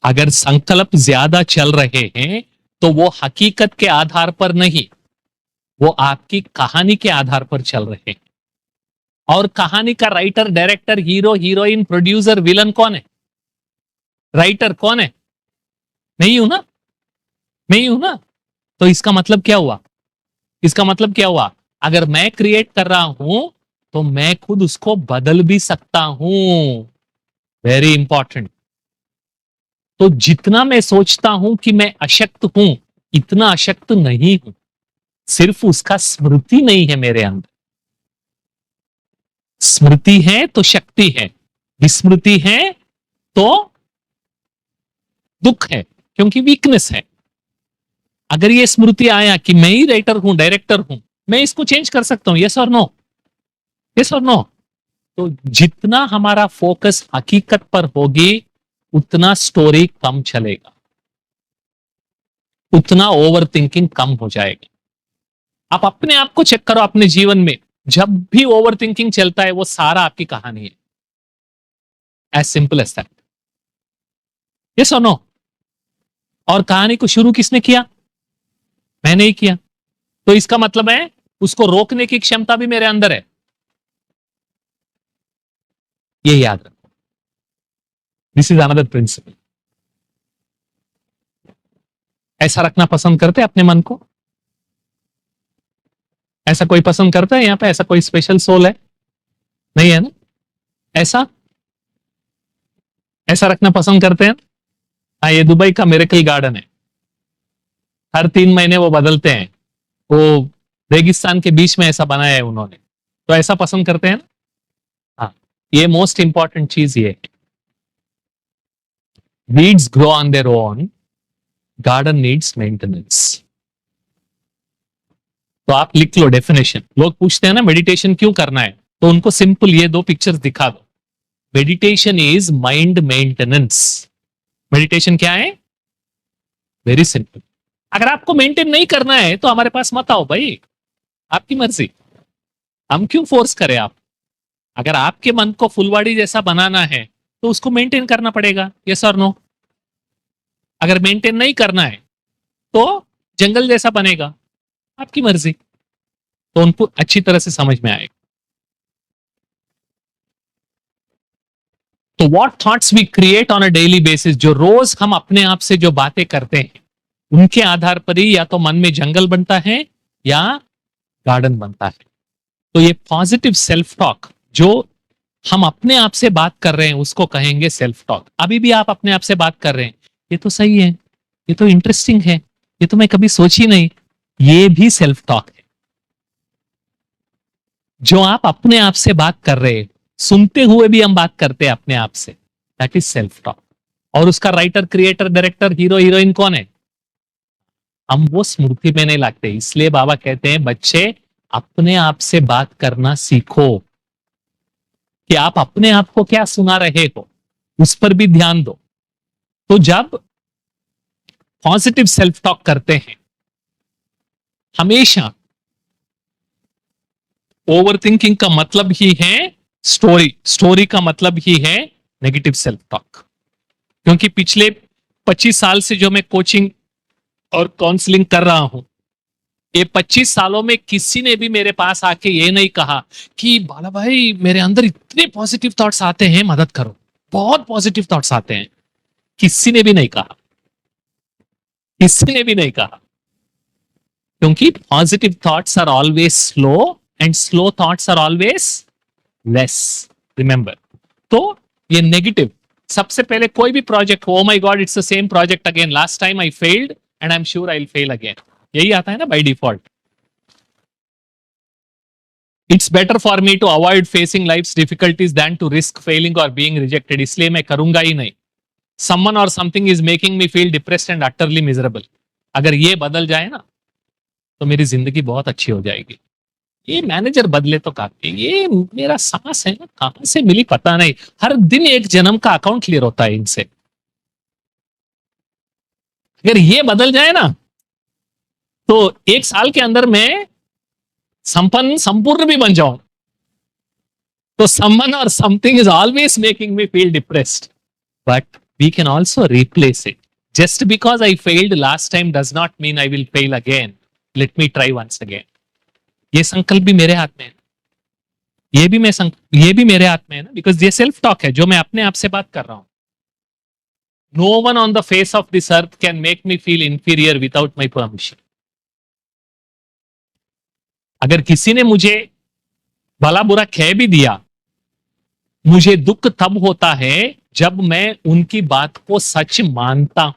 अगर संकल्प ज्यादा चल रहे हैं तो वो हकीकत के आधार पर नहीं, वो आपकी कहानी के आधार पर चल रहे हैं। और कहानी का writer, director, hero, heroine, producer, villain कौन है? राइटर कौन है? नहीं हूं ना, नहीं हूं ना। तो इसका मतलब क्या हुआ? इसका मतलब क्या हुआ? अगर मैं क्रिएट कर रहा हूं तो मैं खुद उसको बदल भी सकता हूं। Very important. तो जितना मैं सोचता हूं कि मैं अशक्त हूं, इतना अशक्त नहीं हूं, सिर्फ उसका स्मृति नहीं है मेरे अंदर। स्मृति है तो शक्ति है, विस्मृति है तो दुख है, क्योंकि वीकनेस है। अगर ये स्मृति आया कि मैं ही राइटर हूं, डायरेक्टर हूं, मैं इसको चेंज कर सकता हूं, yes or no? Yes or no? तो जितना हमारा फोकस हकीकत पर होगी, उतना स्टोरी कम चलेगा, उतना ओवर थिंकिंग कम हो जाएगी। आप अपने आप को चेक करो अपने जीवन में, जब भी ओवर थिंकिंग चलता है वो सारा आपकी कहानी है। As simple as that. Yes or no? और कहानी को शुरू किसने किया? मैंने ही किया। तो इसका मतलब है उसको रोकने की क्षमता भी मेरे अंदर है। ये याद रखो। This is another principle. ऐसा रखना पसंद करते हैं अपने मन को? ऐसा कोई पसंद करता है यहां पे? ऐसा कोई स्पेशल सोल है? नहीं है ना? ऐसा ऐसा रखना पसंद करते हैं? हाँ, ये दुबई का मिरेकल गार्डन है। हर 3 महीने वो बदलते हैं। वो रेगिस्तान के बीच में ऐसा बनाया है उन्होंने। तो ऐसा पसंद करते हैं ना? हाँ, ये मोस्ट इंपॉर्टेंट चीज ये है। Weeds grow on their own, garden needs maintenance. तो आप लिख लो डेफिनेशन। लोग पूछते हैं ना मेडिटेशन क्यों करना है, तो उनको सिंपल ये 2 पिक्चर्स दिखा दो। Meditation is mind maintenance. Meditation क्या है? Very simple. अगर आपको मेंटेन नहीं करना है तो हमारे पास मत आओ भाई, आपकी मर्जी। हम क्यों फोर्स करें आप? अगर आपके मन को फुलवाड़ी जैसा बनाना है तो उसको मेंटेन करना पड़ेगा। Yes or no? अगर मेंटेन नहीं करना है तो जंगल जैसा बनेगा। आपकी मर्जी। तो उनको अच्छी तरह से समझ में आएगा। तो what thoughts we create on a daily basis, जो रोज हम अपने आप से जो बातें करते हैं, उनके आधार पर ही या तो मन में जंगल बनता है या गार्डन बनता है। तो ये पॉजिटिव सेल्फ टॉक जो हम अपने आप से बात कर रहे हैं उसको कहेंगे सेल्फ टॉक। अभी भी आप अपने आप से बात कर रहे हैं, ये तो सही है, ये तो इंटरेस्टिंग है, ये तो मैं कभी सोची नहीं, ये भी सेल्फ टॉक है। जो आप अपने आप से बात कर रहे हैं, सुनते हुए भी हम बात करते हैं अपने आप से, दैट इज सेल्फ टॉक। और उसका writer, creator, director, hero, heroine कौन है? हम वो स्मृति में नहीं लाते। इसलिए बाबा कहते हैं बच्चे अपने आप से बात करना सीखो, कि आप अपने आप को क्या सुना रहे हो उस पर भी ध्यान दो। तो जब पॉजिटिव सेल्फ टॉक करते हैं, हमेशा ओवर थिंकिंग का मतलब ही है स्टोरी, स्टोरी का मतलब ही है नेगेटिव सेल्फ टॉक। क्योंकि पिछले 25 साल से जो मैं कोचिंग और काउंसलिंग कर रहा हूं, ये 25 सालों में किसी ने भी मेरे पास आके ये नहीं कहा कि बाला भाई मेरे अंदर इतने पॉजिटिव थॉट्स आते हैं, मदद करो, बहुत पॉजिटिव थॉट्स आते हैं। किसी ने भी नहीं कहा, किसी ने भी नहीं कहा। क्योंकि positive thoughts are always slow and slow thoughts are always less. Remember. तो ये नेगेटिव, सबसे पहले कोई भी प्रोजेक्ट हो, oh my god it's the same project again, last time I failed and I am sure I will fail again, यही आता है ना by default. It's better for me to avoid facing life's difficulties than to risk failing or being rejected, इसलिए मैं करूंगा ही नहीं। Someone और something is making me feel depressed and utterly miserable, अगर ये बदल जाए ना तो मेरी जिंदगी बहुत अच्छी हो जाएगी। ये मैनेजर बदले तो काफी, ये मेरा सांस है ना कहां से मिली पता नहीं, हर दिन एक जन्म का अकाउंट क्लियर होता है इनसे। अगर ये बदल जाए ना तो 1 साल के अंदर मैं संपन्न, संपूर्ण भी बन जाऊं। तो समवन और something is always making me feel depressed, but we can also replace it. Just because I failed last time does not mean I will fail again. Let me try once again. ये संकल्प भी मेरे हाथ में है, ये भी मेरे हाथ में है ना, बिकॉज ये सेल्फ टॉक है जो मैं अपने आप से बात कर रहा हूं. No one on the face of this earth can make me feel inferior without my permission. अगर किसी ने मुझे भला बुरा कह भी दिया, मुझे दुख तब होता है जब मैं उनकी बात को सच मानता हूं.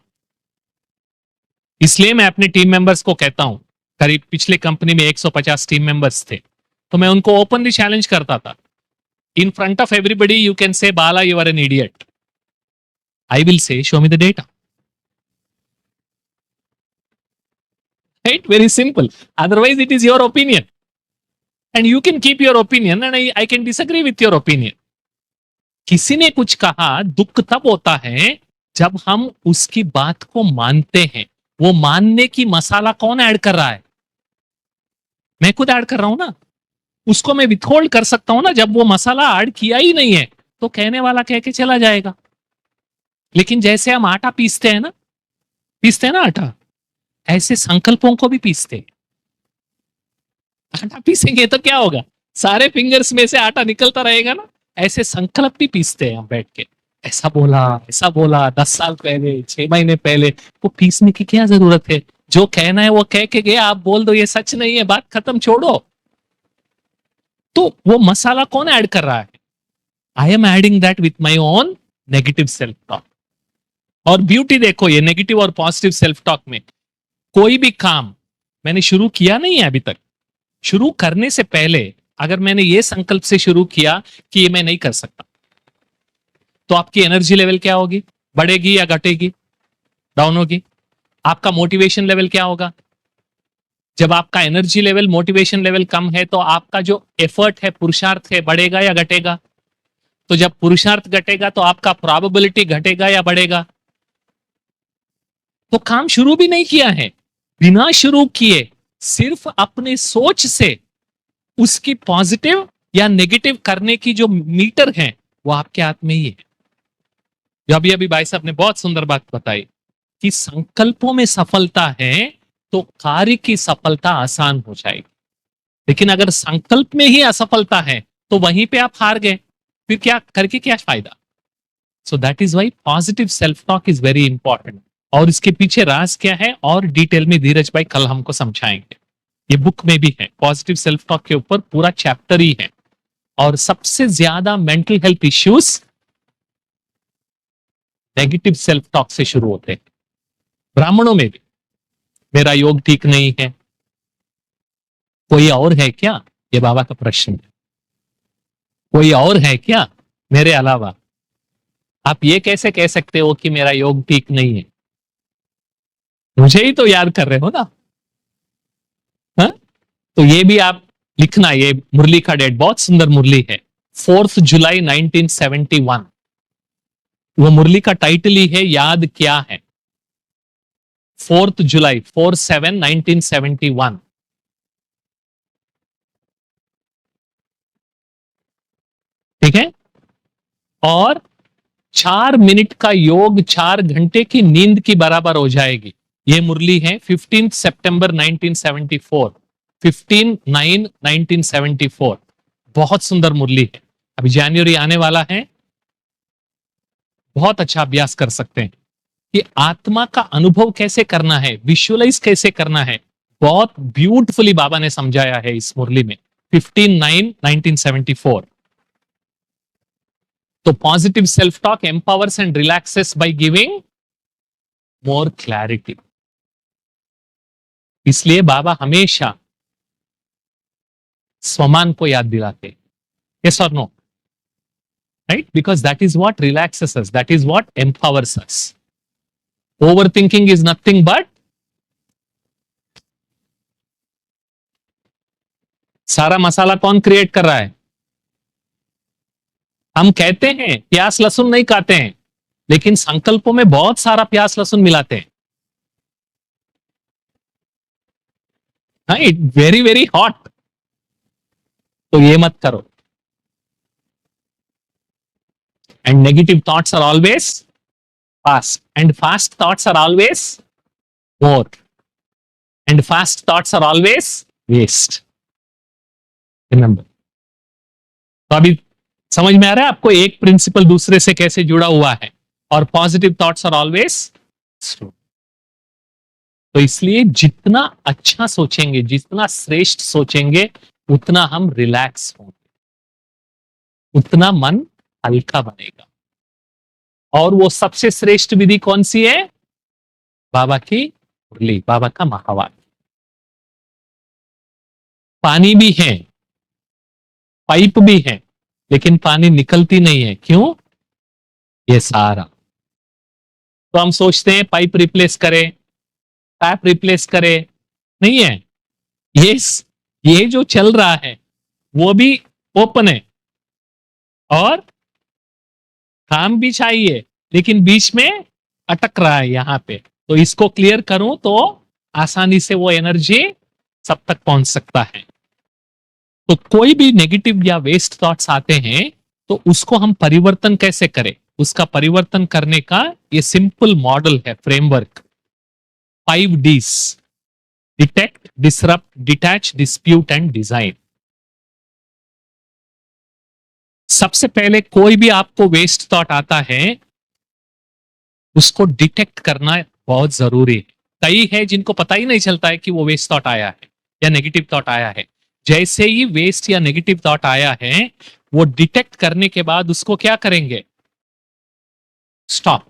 इसलिए मैं अपने टीम मेंबर्स को कहता हूं, करीब पिछले कंपनी में 150 टीम मेंबर्स थे, तो मैं उनको ओपनली चैलेंज करता था. In front of everybody you can say Bala you are an idiot. I will say show me the data. Right, very simple. Otherwise it is your opinion and you can keep your opinion and I can disagree with your opinion. किसी ने कुछ कहा, दुख तब होता है जब हम उसकी बात को मानते हैं. वो मानने की मसाला कौन ऐड कर रहा है? मैं खुद ऐड कर रहा हूं ना. उसको मैं विथहोल्ड कर सकता हूं ना. जब वो मसाला ऐड किया ही नहीं है तो कहने वाला कह के चला जाएगा. लेकिन जैसे हम आटा पीसते हैं ना आटा, ऐसे संकल्पों को भी पीसते हैं. आटा पीसेंगे तो क्या होगा? सारे फिंगर्स में से आटा निकलता रहेगा ना. ऐसे संकल्प भी पीसते हैं हम बैठ के. ऐसा बोला 10 साल पहले, 6 महीने पहले. वो पीसने की क्या जरूरत है? जो कहना है वो कह के गया, आप बोल दो ये सच नहीं है, बात खत्म, छोड़ो. तो वो मसाला कौन ऐड कर रहा है? I am adding that with my own negative self talk. और ब्यूटी देखो, ये नेगेटिव और पॉजिटिव सेल्फ टॉक में कोई भी काम मैंने शुरू किया नहीं है अभी तक. शुरू करने से पहले अगर मैंने ये संकल्प से शुरू किया कि ये मैं नहीं कर सकता, तो आपकी एनर्जी लेवल क्या होगी? बढ़ेगी या घटेगी? डाउन होगी. आपका मोटिवेशन लेवल क्या होगा? जब आपका एनर्जी लेवल, मोटिवेशन लेवल कम है तो आपका जो एफर्ट है, पुरुषार्थ है, बढ़ेगा या घटेगा? तो जब पुरुषार्थ घटेगा तो आपका प्रोबेबिलिटी घटेगा या बढ़ेगा? तो काम शुरू भी नहीं किया है, बिना शुरू किए सिर्फ अपने सोच से उसकी पॉजिटिव या नेगेटिव करने की जो मीटर है वो आपके हाथ में ही है. जो अभी अभी भाई साहब ने बहुत सुंदर बात बताई कि संकल्पों में सफलता है तो कार्य की सफलता आसान हो जाएगी. लेकिन अगर संकल्प में ही असफलता है तो वहीं पे आप हार गए, फिर क्या करके क्या फायदा? So that is why positive self talk is very important. और इसके पीछे राज क्या है और डिटेल में धीरज भाई कल हमको समझाएंगे. ये बुक में भी है, पॉजिटिव सेल्फ टॉक के ऊपर पूरा चैप्टर ही है. और सबसे ज्यादा mental health issues negative self talk से शुरू होते हैं. ब्राह्मणों में भी, मेरा योग ठीक नहीं है, कोई और है क्या? ये बाबा का प्रश्न है. कोई और है क्या मेरे अलावा? आप ये कैसे कह सकते हो कि मेरा योग ठीक नहीं है? मुझे ही तो याद कर रहे हो ना. हा? तो ये भी आप लिखना. ये मुरली का डेट बहुत सुंदर मुरली है, 4 जुलाई 1971. वो मुरली का टाइटल ही है याद क्या है. 4 जुलाई 4/7/1971. ठीक है. और 4 मिनट का योग 4 घंटे की नींद की बराबर हो जाएगी. ये मुरली है 15 सितंबर 1974, 15/9/1974. बहुत सुंदर मुरली है. अभी जनवरी आने वाला है, बहुत अच्छा अभ्यास कर सकते हैं कि आत्मा का अनुभव कैसे करना है, विजुअलाइज कैसे करना है. बहुत ब्यूटीफुली बाबा ने समझाया है इस मुरली में, 15/9/1974. तो positive self talk empowers and relaxes by giving more clarity. इसलिए बाबा हमेशा स्वमान को याद दिलाते. Yes or no? Right, because that is what relaxes us, that is what empowers us. Overthinking is nothing but सारा मसाला कौन क्रिएट कर रहा है? हम कहते हैं प्याज लहसुन नहीं खाते हैं, लेकिन संकल्पों में बहुत सारा प्याज लहसुन मिलाते हैं. Very very hot. तो ये मत करो. And negative thoughts are always fast, and fast thoughts are always more, and fast thoughts are always waste. Remember. तो अभी समझ में आ रहा है आपको एक प्रिंसिपल दूसरे से कैसे जुड़ा हुआ है, और positive thoughts are always slow. तो इसलिए जितना अच्छा सोचेंगे, जितना श्रेष्ठ सोचेंगे, उतना हम रिलैक्स होंगे, उतना मन हल्का बनेगा। और वो सबसे श्रेष्ठ विधि कौन सी है? बाबा की मुरली, बाबा का महावाक्य। पानी भी है, पाइप भी है, लेकिन पानी निकलती नहीं है। क्यों? ये सारा। तो हम सोचते हैं पाइप रिप्लेस करें, टैप रिप्लेस करें, नहीं है। ये ये जो चल रहा है वो भी ओपन है और काम भी चाहिए, लेकिन बीच में अटक रहा है यहां पे। तो इसको क्लियर करूं तो आसानी से वो एनर्जी सब तक पहुंच सकता है। तो कोई भी नेगेटिव या वेस्ट थॉट्स आते हैं तो उसको हम परिवर्तन कैसे करें? उसका परिवर्तन करने का ये सिंपल मॉडल है, framework, 5 Ds: detect, disrupt, detach, dispute and design. सबसे पहले कोई भी आपको वेस्ट थॉट आता है उसको डिटेक्ट करना बहुत जरूरी है। कई है जिनको पता ही नहीं चलता है कि वो वेस्ट थॉट आया है या नेगेटिव थॉट आया है। जैसे ही वेस्ट या नेगेटिव थॉट आया है, वो डिटेक्ट करने के बाद उसको क्या करेंगे? स्टॉप,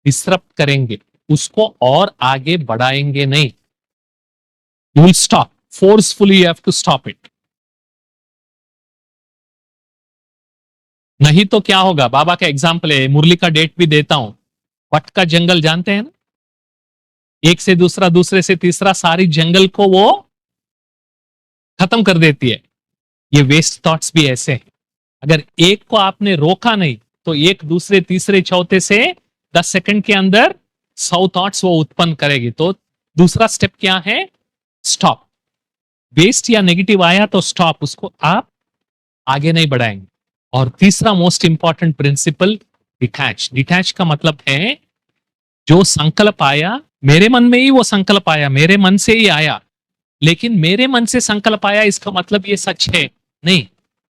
डिसरप्ट करेंगे, उसको और आगे बढ़ाएंगे नहीं। You will stop forcefully, you have to stop it. नहीं तो क्या होगा? बाबा का एग्जाम्पल है, मुरली का डेट भी देता हूं। वट का जंगल जानते हैं ना? एक से दूसरा, दूसरे से तीसरा, सारी जंगल को वो खत्म कर देती है। ये वेस्ट थॉट्स भी ऐसे हैं। अगर एक को आपने रोका नहीं तो एक दूसरे तीसरे चौथे से 10 सेकंड के अंदर 100 थॉट्स वो उत्पन्न करेगी। तो दूसरा स्टेप क्या है? स्टॉप। वेस्ट या नेगेटिव आया तो स्टॉप, उसको आप आगे नहीं बढ़ाएंगे। और तीसरा most important principle, detach. Detach का मतलब है जो संकल्प आया, मेरे मन में ही वो संकल्प आया, मेरे मन से ही आया, लेकिन मेरे मन से संकल्प आया इसका मतलब ये सच है नहीं,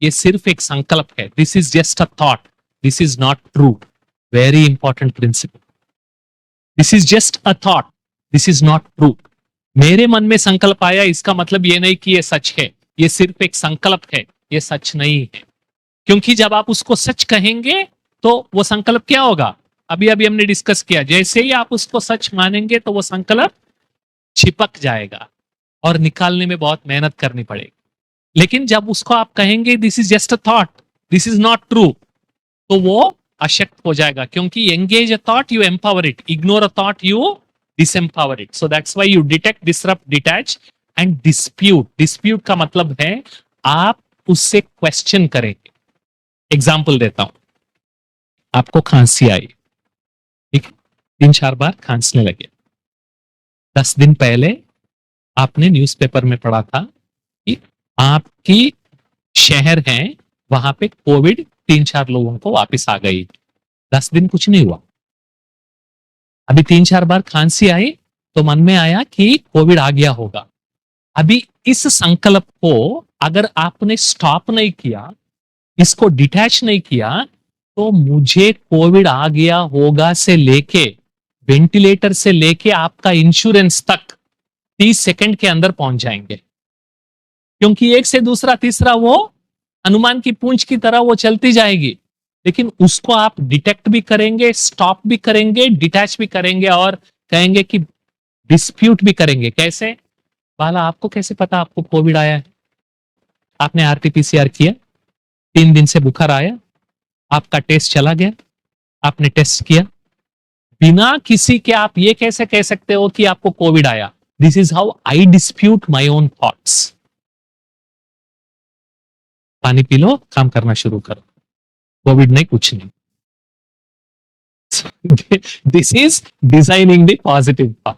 ये सिर्फ एक संकल्प है। This is just a thought, this is not true. Very important principal. This is just a thought, this is not true. मेरे मन में संकल्प आया इसका मतलब ये नहीं कि ये सच है, ये सिर्फ एक संकल्प है, ये सच नहीं है। क्योंकि जब आप उसको सच कहेंगे तो वो संकल्प क्या होगा? अभी अभी हमने डिस्कस किया, जैसे ही आप उसको सच मानेंगे तो वो संकल्प चिपक जाएगा और निकालने में बहुत मेहनत करनी पड़ेगी। लेकिन जब उसको आप कहेंगे this is just a thought, this is not true, तो वो अशक्त हो जाएगा। क्योंकि engage a thought, you empower it, ignore a thought, you disempower it. So that's why you detect, disrupt, detach and dispute. Dispute का मतलब है आप उससे क्वेश्चन करेंगे। एग्जाम्पल देता हूं, आपको खांसी आई, ठीक है, 3-4 बार खांसने लगे। 10 दिन पहले आपने न्यूज़पेपर में पढ़ा था कि आपकी शहर है वहां पे कोविड 3-4 लोगों को वापस आ गई। 10 दिन कुछ नहीं हुआ। अभी 3-4 बार खांसी आई तो मन में आया कि कोविड आ गया होगा। अभी इस संकल्प को अगर आपने स्टॉप नहीं किया, इसको डिटैच नहीं किया, तो मुझे कोविड आ गया होगा से लेके वेंटिलेटर से लेके आपका इंश्योरेंस तक 30 सेकंड के अंदर पहुंच जाएंगे। क्योंकि एक से दूसरा तीसरा वो हनुमान की पूंछ की तरह वो चलती जाएगी। लेकिन उसको आप डिटेक्ट भी करेंगे, स्टॉप भी करेंगे, डिटैच भी करेंगे और कहेंगे कि डिस्प्यूट भी करेंगे। कैसे? बाला आपको कैसे पता आपको कोविड आया है? आपने आरटीपीसीआर किया, 3 दिन से बुखार आया, आपका टेस्ट चला गया, आपने टेस्ट किया, बिना किसी के आप ये कैसे कह सकते हो कि आपको कोविड आया? This is how I dispute my own thoughts. पानी पी लो, काम करना शुरू करो। कोविड नहीं, कुछ नहीं। This is designing the positive thought.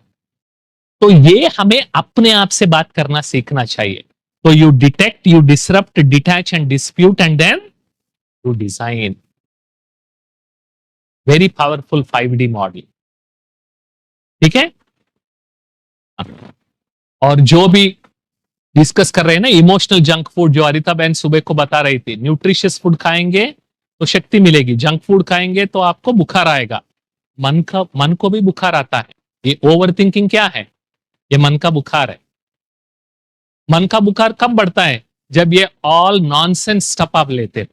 तो ये हमें अपने आप से बात करना सीखना चाहिए। तो you detect, you disrupt, detach and dispute and then you design. Very powerful 5D model, ठीक है। और जो भी डिस्कस कर रहे हैं ना इमोशनल जंक फूड, जो अरिता बहन सुबह को बता रही थी, न्यूट्रिशियस फूड खाएंगे तो शक्ति मिलेगी, जंक फूड खाएंगे तो आपको बुखार आएगा, मन को भी बुखार आता है। ये ओवर थिंकिंग क्या है? ये मन का बुखार है। मन का बुखार कब बढ़ता है? जब ये ऑल नॉनसेंस स्टफ आप लेते हो।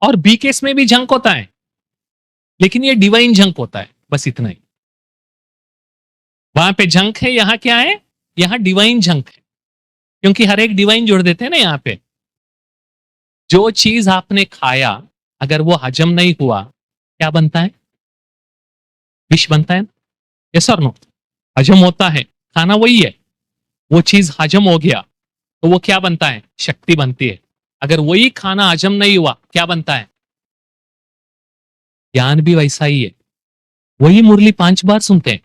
और बी केस में भी जंक होता है, लेकिन ये डिवाइन जंक होता है, बस इतना ही। वहां पे जंक है, यहां क्या है? यहां डिवाइन जंक है, क्योंकि हर एक डिवाइन जोड़ देते हैं ना यहां पे। जो चीज आपने खाया अगर वो हजम नहीं हुआ, क्या बनता है? विष बनता है। Yes or no? हजम होता है, खाना वही है, वो चीज हजम हो गया तो वो क्या बनता है? शक्ति बनती है। अगर वही खाना हजम नहीं हुआ, क्या बनता है? ज्ञान भी वैसा ही है। वही मुरली 5 बार सुनते हैं,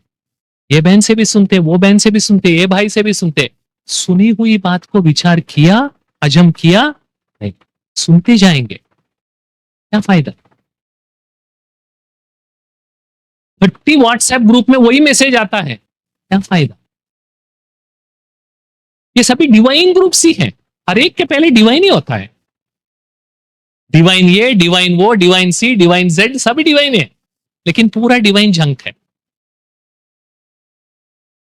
ये बहन से भी सुनते, वो बहन से भी सुनते, ये भाई से भी सुनते। सुनी हुई बात को विचार किया, हजम किया नहीं, सुनते जाएंगे, क्या फायदा? 30 व्हाट्सएप ग्रुप में वही मैसेज आता है, क्या फायदा? ये सभी डिवाइन ग्रुप्स ही हैं, हर एक के पहले डिवाइन ही होता है। डिवाइन ये, डिवाइन वो, डिवाइन सी, डिवाइन जेड, सभी डिवाइन है, लेकिन पूरा डिवाइन जंक है।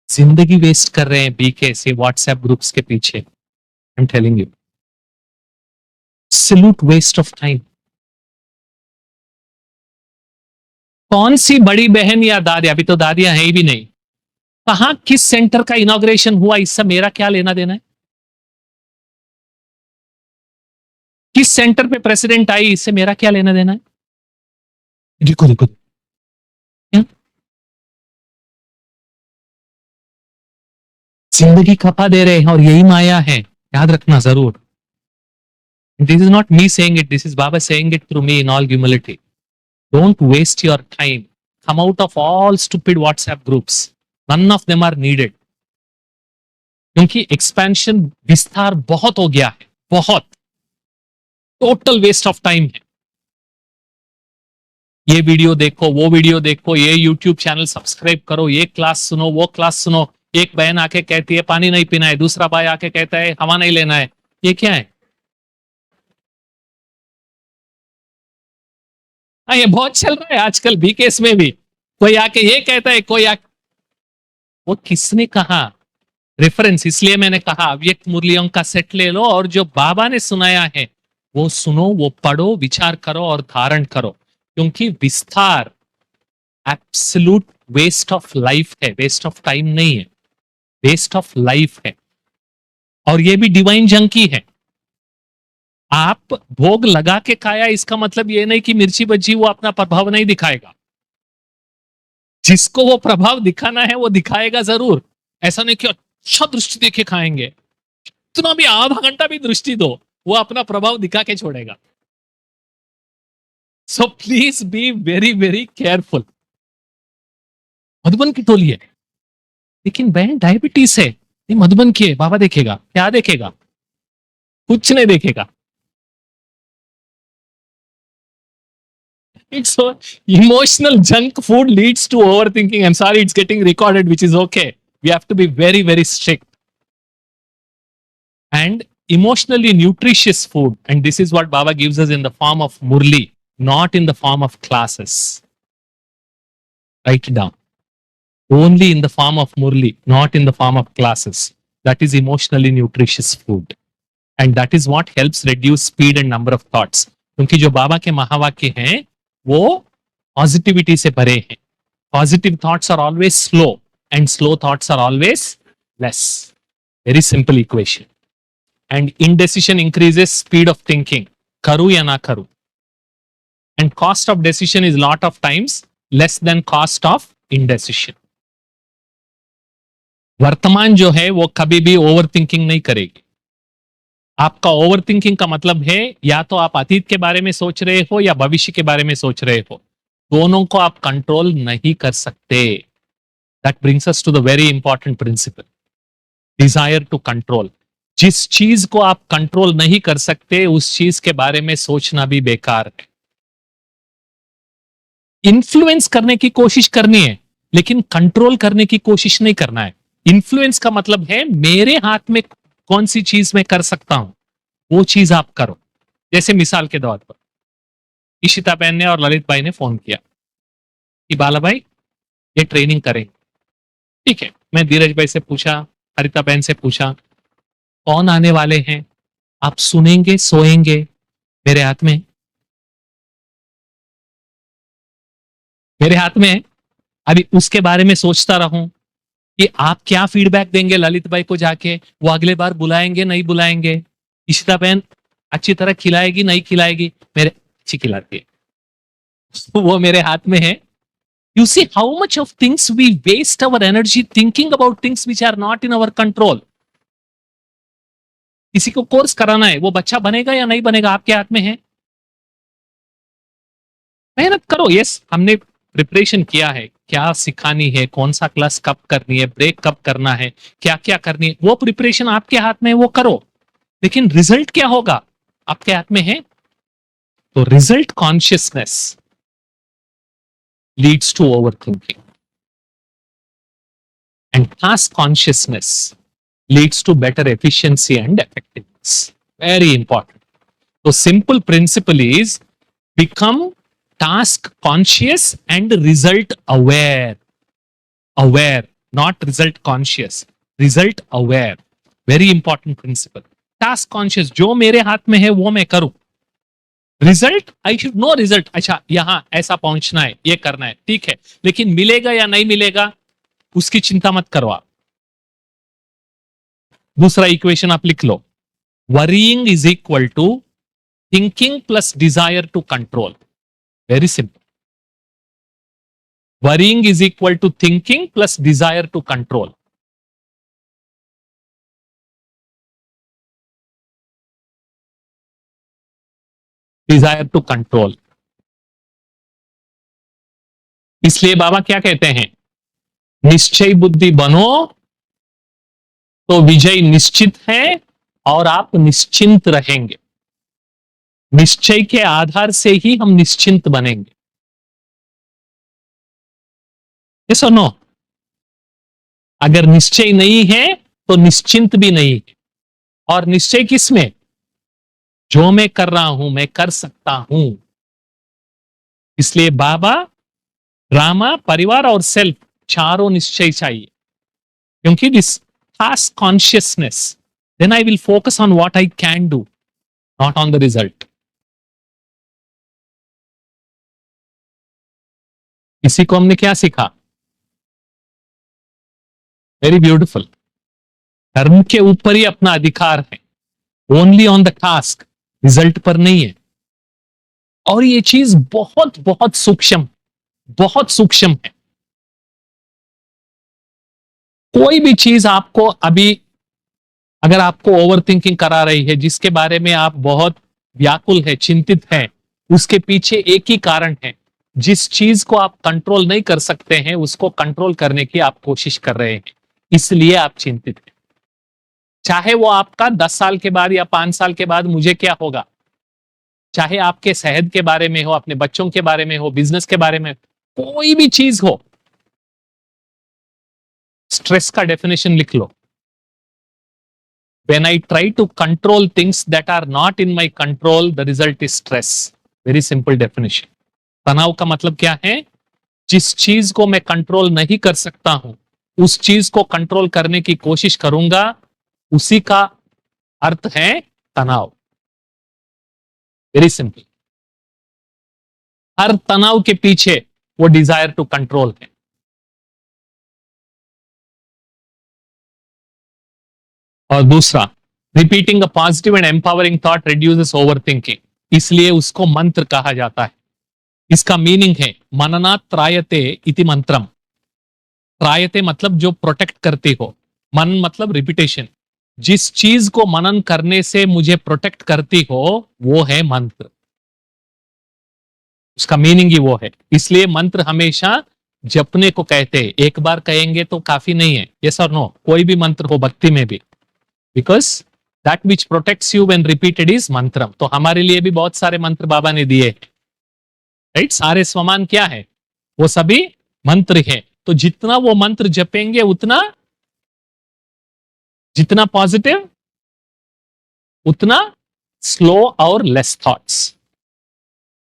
जिंदगी वेस्ट कर रहे हैं बीके से व्हाट्सएप ग्रुप्स के पीछे। I am telling you, absolute waste of time. कौन सी बड़ी बहन या दादी, अभी तो दादियां है ही भी नहीं, कहां किस सेंटर का इनॉग्रेशन हुआ, इससे मेरा क्या लेना देना है? किस सेंटर पे प्रेसिडेंट आई, इससे मेरा क्या लेना देना है? देखो देखो, क्या? जिंदगी खपा दे रहे हैं और यही माया है, याद रखना जरूर। This is not me saying it, this is Baba saying it through me in all humility. Don't waste your time. Come out of all stupid WhatsApp groups. None of them are needed. क्योंकि expansion, विस्तार बहुत हो गया है, बहुत। Total waste of time है। ये video देखो, वो वीडियो देखो, ये यूट्यूब चैनल सब्सक्राइब करो, ये क्लास सुनो, वो क्लास सुनो। एक बहन आके कहती है पानी नहीं पीना है, दूसरा भाई आके कहता है हवा नहीं लेना है। ये क्या है? हाँ, ये बहुत चल रहा है आजकल बीकेएस में भी। कोई आके ये कहता है, कोई आके, वो किसने कहा? रेफरेंस, इसलिए मैंने कहा अव्यक्त मुरलियों का सेट ले लो और जो बाबा ने सुनाया है वो सुनो, वो पढ़ो, विचार करो और धारण करो। क्योंकि विस्तार एब्सोल्यूट वेस्ट ऑफ लाइफ है, वेस्ट ऑफ टाइम नहीं है, वेस्ट ऑफ लाइफ है। और ये भी डिवाइन जंकी है। आप भोग लगा के खाया, इसका मतलब ये नहीं कि मिर्ची बज्जी वो अपना प्रभाव नहीं दिखाएगा। जिसको वो प्रभाव दिखाना है वो दिखाएगा जरूर। ऐसा नहीं कि अच्छा दृष्टि देके खाएंगे, इतना भी आधा घंटा भी दृष्टि दो, वो अपना प्रभाव दिखा के छोड़ेगा। So please be very very careful. Madhuban की टोली है, लेकिन बहन डायबिटीज है, नहीं मधुबन की है, बाबा देखेगा, क्या देखेगा? कुछ नहीं देखेगा। It's so emotional junk food leads to overthinking. I'm sorry, it's getting recorded, which is okay. We have to be very, very strict. And emotionally nutritious food, and this is what Baba gives us in the form of Murli, not in the form of classes. Write it down. Only in the form of Murli, not in the form of classes. That is emotionally nutritious food. And that is what helps reduce speed and number of thoughts. क्योंकि जो बाबा के महावाक्य हैं वो positivity से भरे हैं। Positive thoughts are always slow and slow thoughts are always less. Very simple equation. And indecision increases speed of thinking, करूं या ना करूं। And cost of decision is lot of times less than cost of indecision. वर्तमान जो है वो कभी भी ओवर थिंकिंग नहीं करेगी। आपका ओवर थिंकिंग का मतलब है या तो आप अतीत के बारे में सोच रहे हो या भविष्य के बारे में सोच रहे हो, दोनों को आप कंट्रोल नहीं कर सकते। That brings us to the very important principle, desire to control. जिस चीज को आप कंट्रोल नहीं कर सकते उस चीज के बारे में सोचना भी बेकार है। इन्फ्लुएंस करने की कोशिश करनी है, लेकिन कंट्रोल करने की कोशिश नहीं करना है। इन्फ्लुएंस का मतलब है मेरे हाथ में कौन सी चीज मैं कर सकता हूं, वो चीज आप करो। जैसे मिसाल के तौर पर इशिता बहन ने और ललित भाई ने फोन किया कि बाला भाई ये ट्रेनिंग करें। ठीक है, मैं धीरज भाई से पूछा, हरिता बहन से पूछा कौन आने वाले हैं, आप सुनेंगे सोएंगे, मेरे हाथ में, मेरे हाथ में है। अभी उसके बारे में सोचता रहूं कि आप क्या फीडबैक देंगे ललित भाई को जाके, वो अगले बार बुलाएंगे नहीं बुलाएंगे, इशिता बहन अच्छी तरह खिलाएगी नहीं खिलाएगी, मेरे अच्छी खिलाती है, वो मेरे हाथ में है। You see how much of things we waste our energy thinking about things which are not in our control. किसी को कोर्स कराना है, वो बच्चा बनेगा या नहीं बनेगा आपके हाथ में है। मेहनत करो। यस, हमने प्रिपरेशन किया है, क्या सिखानी है, कौन सा क्लास कब करनी है, ब्रेक कब करना है, क्या क्या करनी है, वो प्रिपरेशन आपके हाथ में है, वो करो। लेकिन रिजल्ट क्या होगा आपके हाथ में है। तो result consciousness leads to over thinking and task consciousness leads to better efficiency and effectiveness. Very important. तो simple principle is become task conscious and result aware. Aware, not result conscious, result aware. Very important principle. Task conscious, जो मेरे हाथ में है वो मैं करूं। Result, I should know result, अच्छा यहां ऐसा पहुंचना है, ये करना है, ठीक है, लेकिन मिलेगा या नहीं मिलेगा उसकी चिंता मत करो आप। दूसरा इक्वेशन आप लिख लो, worrying is equal to thinking plus desire to control. Very simple. Worrying is equal to thinking plus desire to control. Desire to control. इसलिए बाबा क्या कहते हैं, निश्चय बुद्धि बनो तो विजय निश्चित है और आप निश्चिंत रहेंगे। निश्चय के आधार से ही हम निश्चिंत बनेंगे। Yes or no? अगर निश्चय नहीं है तो निश्चिंत भी नहीं है। और निश्चय किसमें, जो मैं कर रहा हूं मैं कर सकता हूं। इसलिए बाबा, ड्रामा, परिवार और सेल्फ, चारों निश्चय चाहिए। क्योंकि this task consciousness, then I will focus on what I can do, not on the result. इसी को हमने क्या सीखा, वेरी ब्यूटिफुल, कर्म के ऊपर ही अपना अधिकार है, only on the task, result पर नहीं है। और ये चीज बहुत बहुत सूक्ष्म, बहुत सूक्ष्म है। कोई भी चीज आपको अभी अगर आपको ओवर थिंकिंग करा रही है, जिसके बारे में आप बहुत व्याकुल है, चिंतित है, उसके पीछे एक ही कारण है, जिस चीज को आप कंट्रोल नहीं कर सकते हैं उसको कंट्रोल करने की आप कोशिश कर रहे हैं, इसलिए आप चिंतित हैं। चाहे वो आपका 10 साल के बाद या 5 साल के बाद मुझे क्या होगा, चाहे आपके सेहत के बारे में हो, अपने बच्चों के बारे में हो, बिजनेस के बारे में, कोई भी चीज हो, स्ट्रेस का डेफिनेशन लिख लो, when I try to control things that are not in my control, the result is stress. Very simple definition. तनाव का मतलब क्या है, जिस चीज को मैं कंट्रोल नहीं कर सकता हूं उस चीज को कंट्रोल करने की कोशिश करूंगा, उसी का अर्थ है तनाव। Very simple. हर तनाव के पीछे वो डिजायर टू कंट्रोल है। और दूसरा, repeating a positive and empowering thought reduces over thinking, इसलिए उसको मंत्र कहा जाता है। इसका मीनिंग है मननात् त्रायते इति मंत्रम। त्रायते मतलब जो प्रोटेक्ट करते हो, मन मतलब रिपीटेशन, जिस चीज को मनन करने से मुझे प्रोटेक्ट करती हो वो है मंत्र, उसका मीनिंग ही वो है। इसलिए मंत्र हमेशा जपने को कहते हैं, एक बार कहेंगे तो काफी नहीं है। यस और नो, कोई भी मंत्र हो, भक्ति में भी, because that which protects you when repeated is मंत्रम। तो हमारे लिए भी बहुत सारे मंत्र बाबा ने दिए, राइट। सारे स्वमान क्या है, वो सभी मंत्र हैं। तो जितना वो मंत्र जपेंगे उतना, जितना पॉजिटिव उतना स्लो और लेस थॉट्स।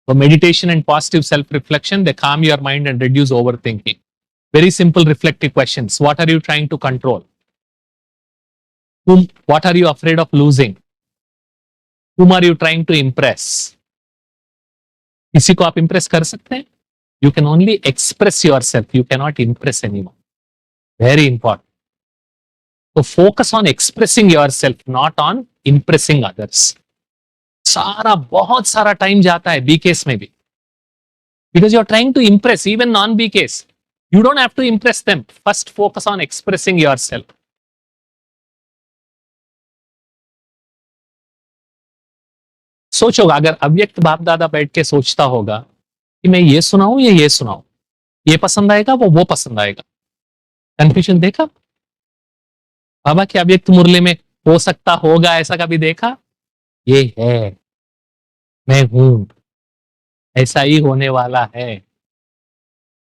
तो meditation and positive self reflection they calm your mind and reduce overthinking. Very simple reflective questions. What are you trying to control? What are you afraid of losing? Whom are you trying to impress? किसी को आप impress कर सकते हैं? You can only express yourself. You cannot impress anyone. Very important. So focus on expressing yourself, not on impressing others. सारा बहुत सारा time जाता है बी केस में भी, because you're trying to impress even non B case. You don't have to impress them. First focus on expressing yourself. सोचोगा अगर अव्यक्त बाप दादा बैठ के सोचता होगा कि मैं ये सुनाऊं या ये सुनाऊं, ये पसंद आएगा वो पसंद आएगा, कंफ्यूजन देखा बाबा के अव्यक्त मुरली में? हो सकता होगा ऐसा कभी देखा? ये है, मैं हूं, ऐसा ही होने वाला है,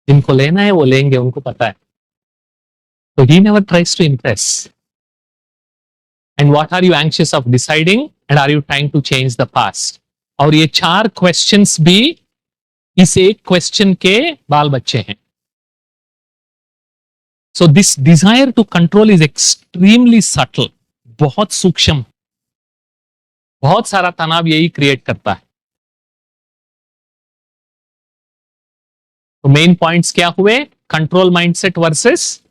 जिनको लेना है वो लेंगे, उनको पता है। तो he never tries to impress. And what are you anxious of deciding? And are you trying to change the past? और ये 4 क्वेश्चंस भी इस एक क्वेश्चन के बाल बच्चे हैं। So this desire to control is extremely subtle, बहुत सूक्ष्म, बहुत सारा तनाव यही क्रिएट करता है। तो मेन पॉइंट्स क्या हुए? Control mindset versus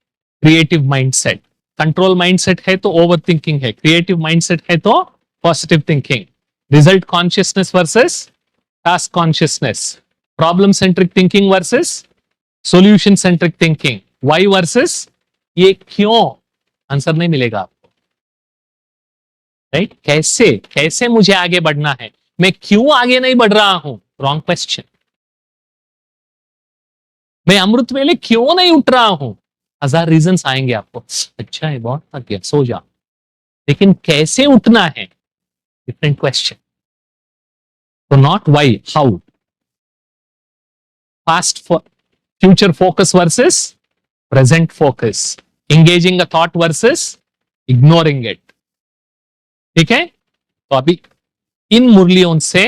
creative mindset. Control mindset है तो ओवर थिंकिंग है, क्रिएटिव माइंडसेट है तो positive thinking. Result consciousness versus task consciousness. Problem centric thinking versus solution centric thinking. Why versus ये क्यों, आंसर नहीं मिलेगा आपको, राइट? कैसे कैसे मुझे आगे बढ़ना है, मैं क्यों आगे नहीं बढ़ रहा हूं, रॉन्ग क्वेश्चन। मैं अमृत वेले क्यों नहीं उठ रहा हूं, 1000 रीजंस आएंगे आपको। अच्छा है, बहुत थक गया, सो जा। लेकिन कैसे उठना है, डिफरेंट क्वेश्चन। तो not why, how. Past future focus versus present focus. Engaging a thought versus ignoring it. ठीक है? तो अभी इन मुरलियों से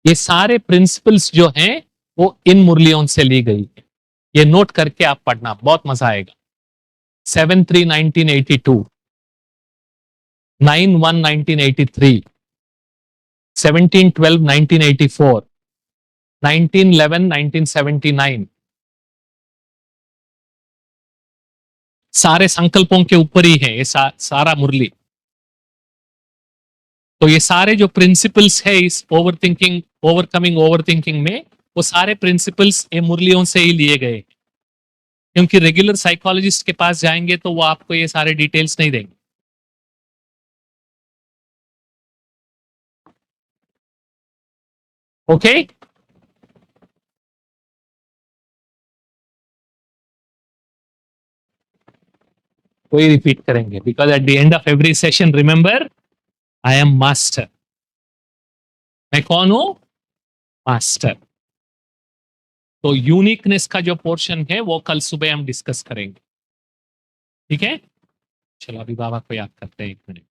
ये सारे प्रिंसिपल्स जो हैं वो इन मुरलियों से ली गई है। ये नोट करके आप पढ़ना, बहुत मजा आएगा। 7/3/1982, 9/1/1983, 17/12/1984, 19/11/1979। सारे संकल्पों के ऊपर ही है ये सारा मुरली। तो ये सारे जो प्रिंसिपल्स है इस over thinking, overcoming over thinking में, वो सारे प्रिंसिपल्स ये मुरलियों से ही लिए गए। क्योंकि रेगुलर साइकोलॉजिस्ट के पास जाएंगे तो वो आपको ये सारे डिटेल्स नहीं देंगे। ओके? कोई रिपीट करेंगे, because at the end of every session remember, I am master. मैं कौन हूं? मास्टर। तो यूनिकनेस का जो पोर्शन है वो कल सुबह हम डिस्कस करेंगे। ठीक है? चलो अभी बाबा को याद करते हैं 1 मिनट।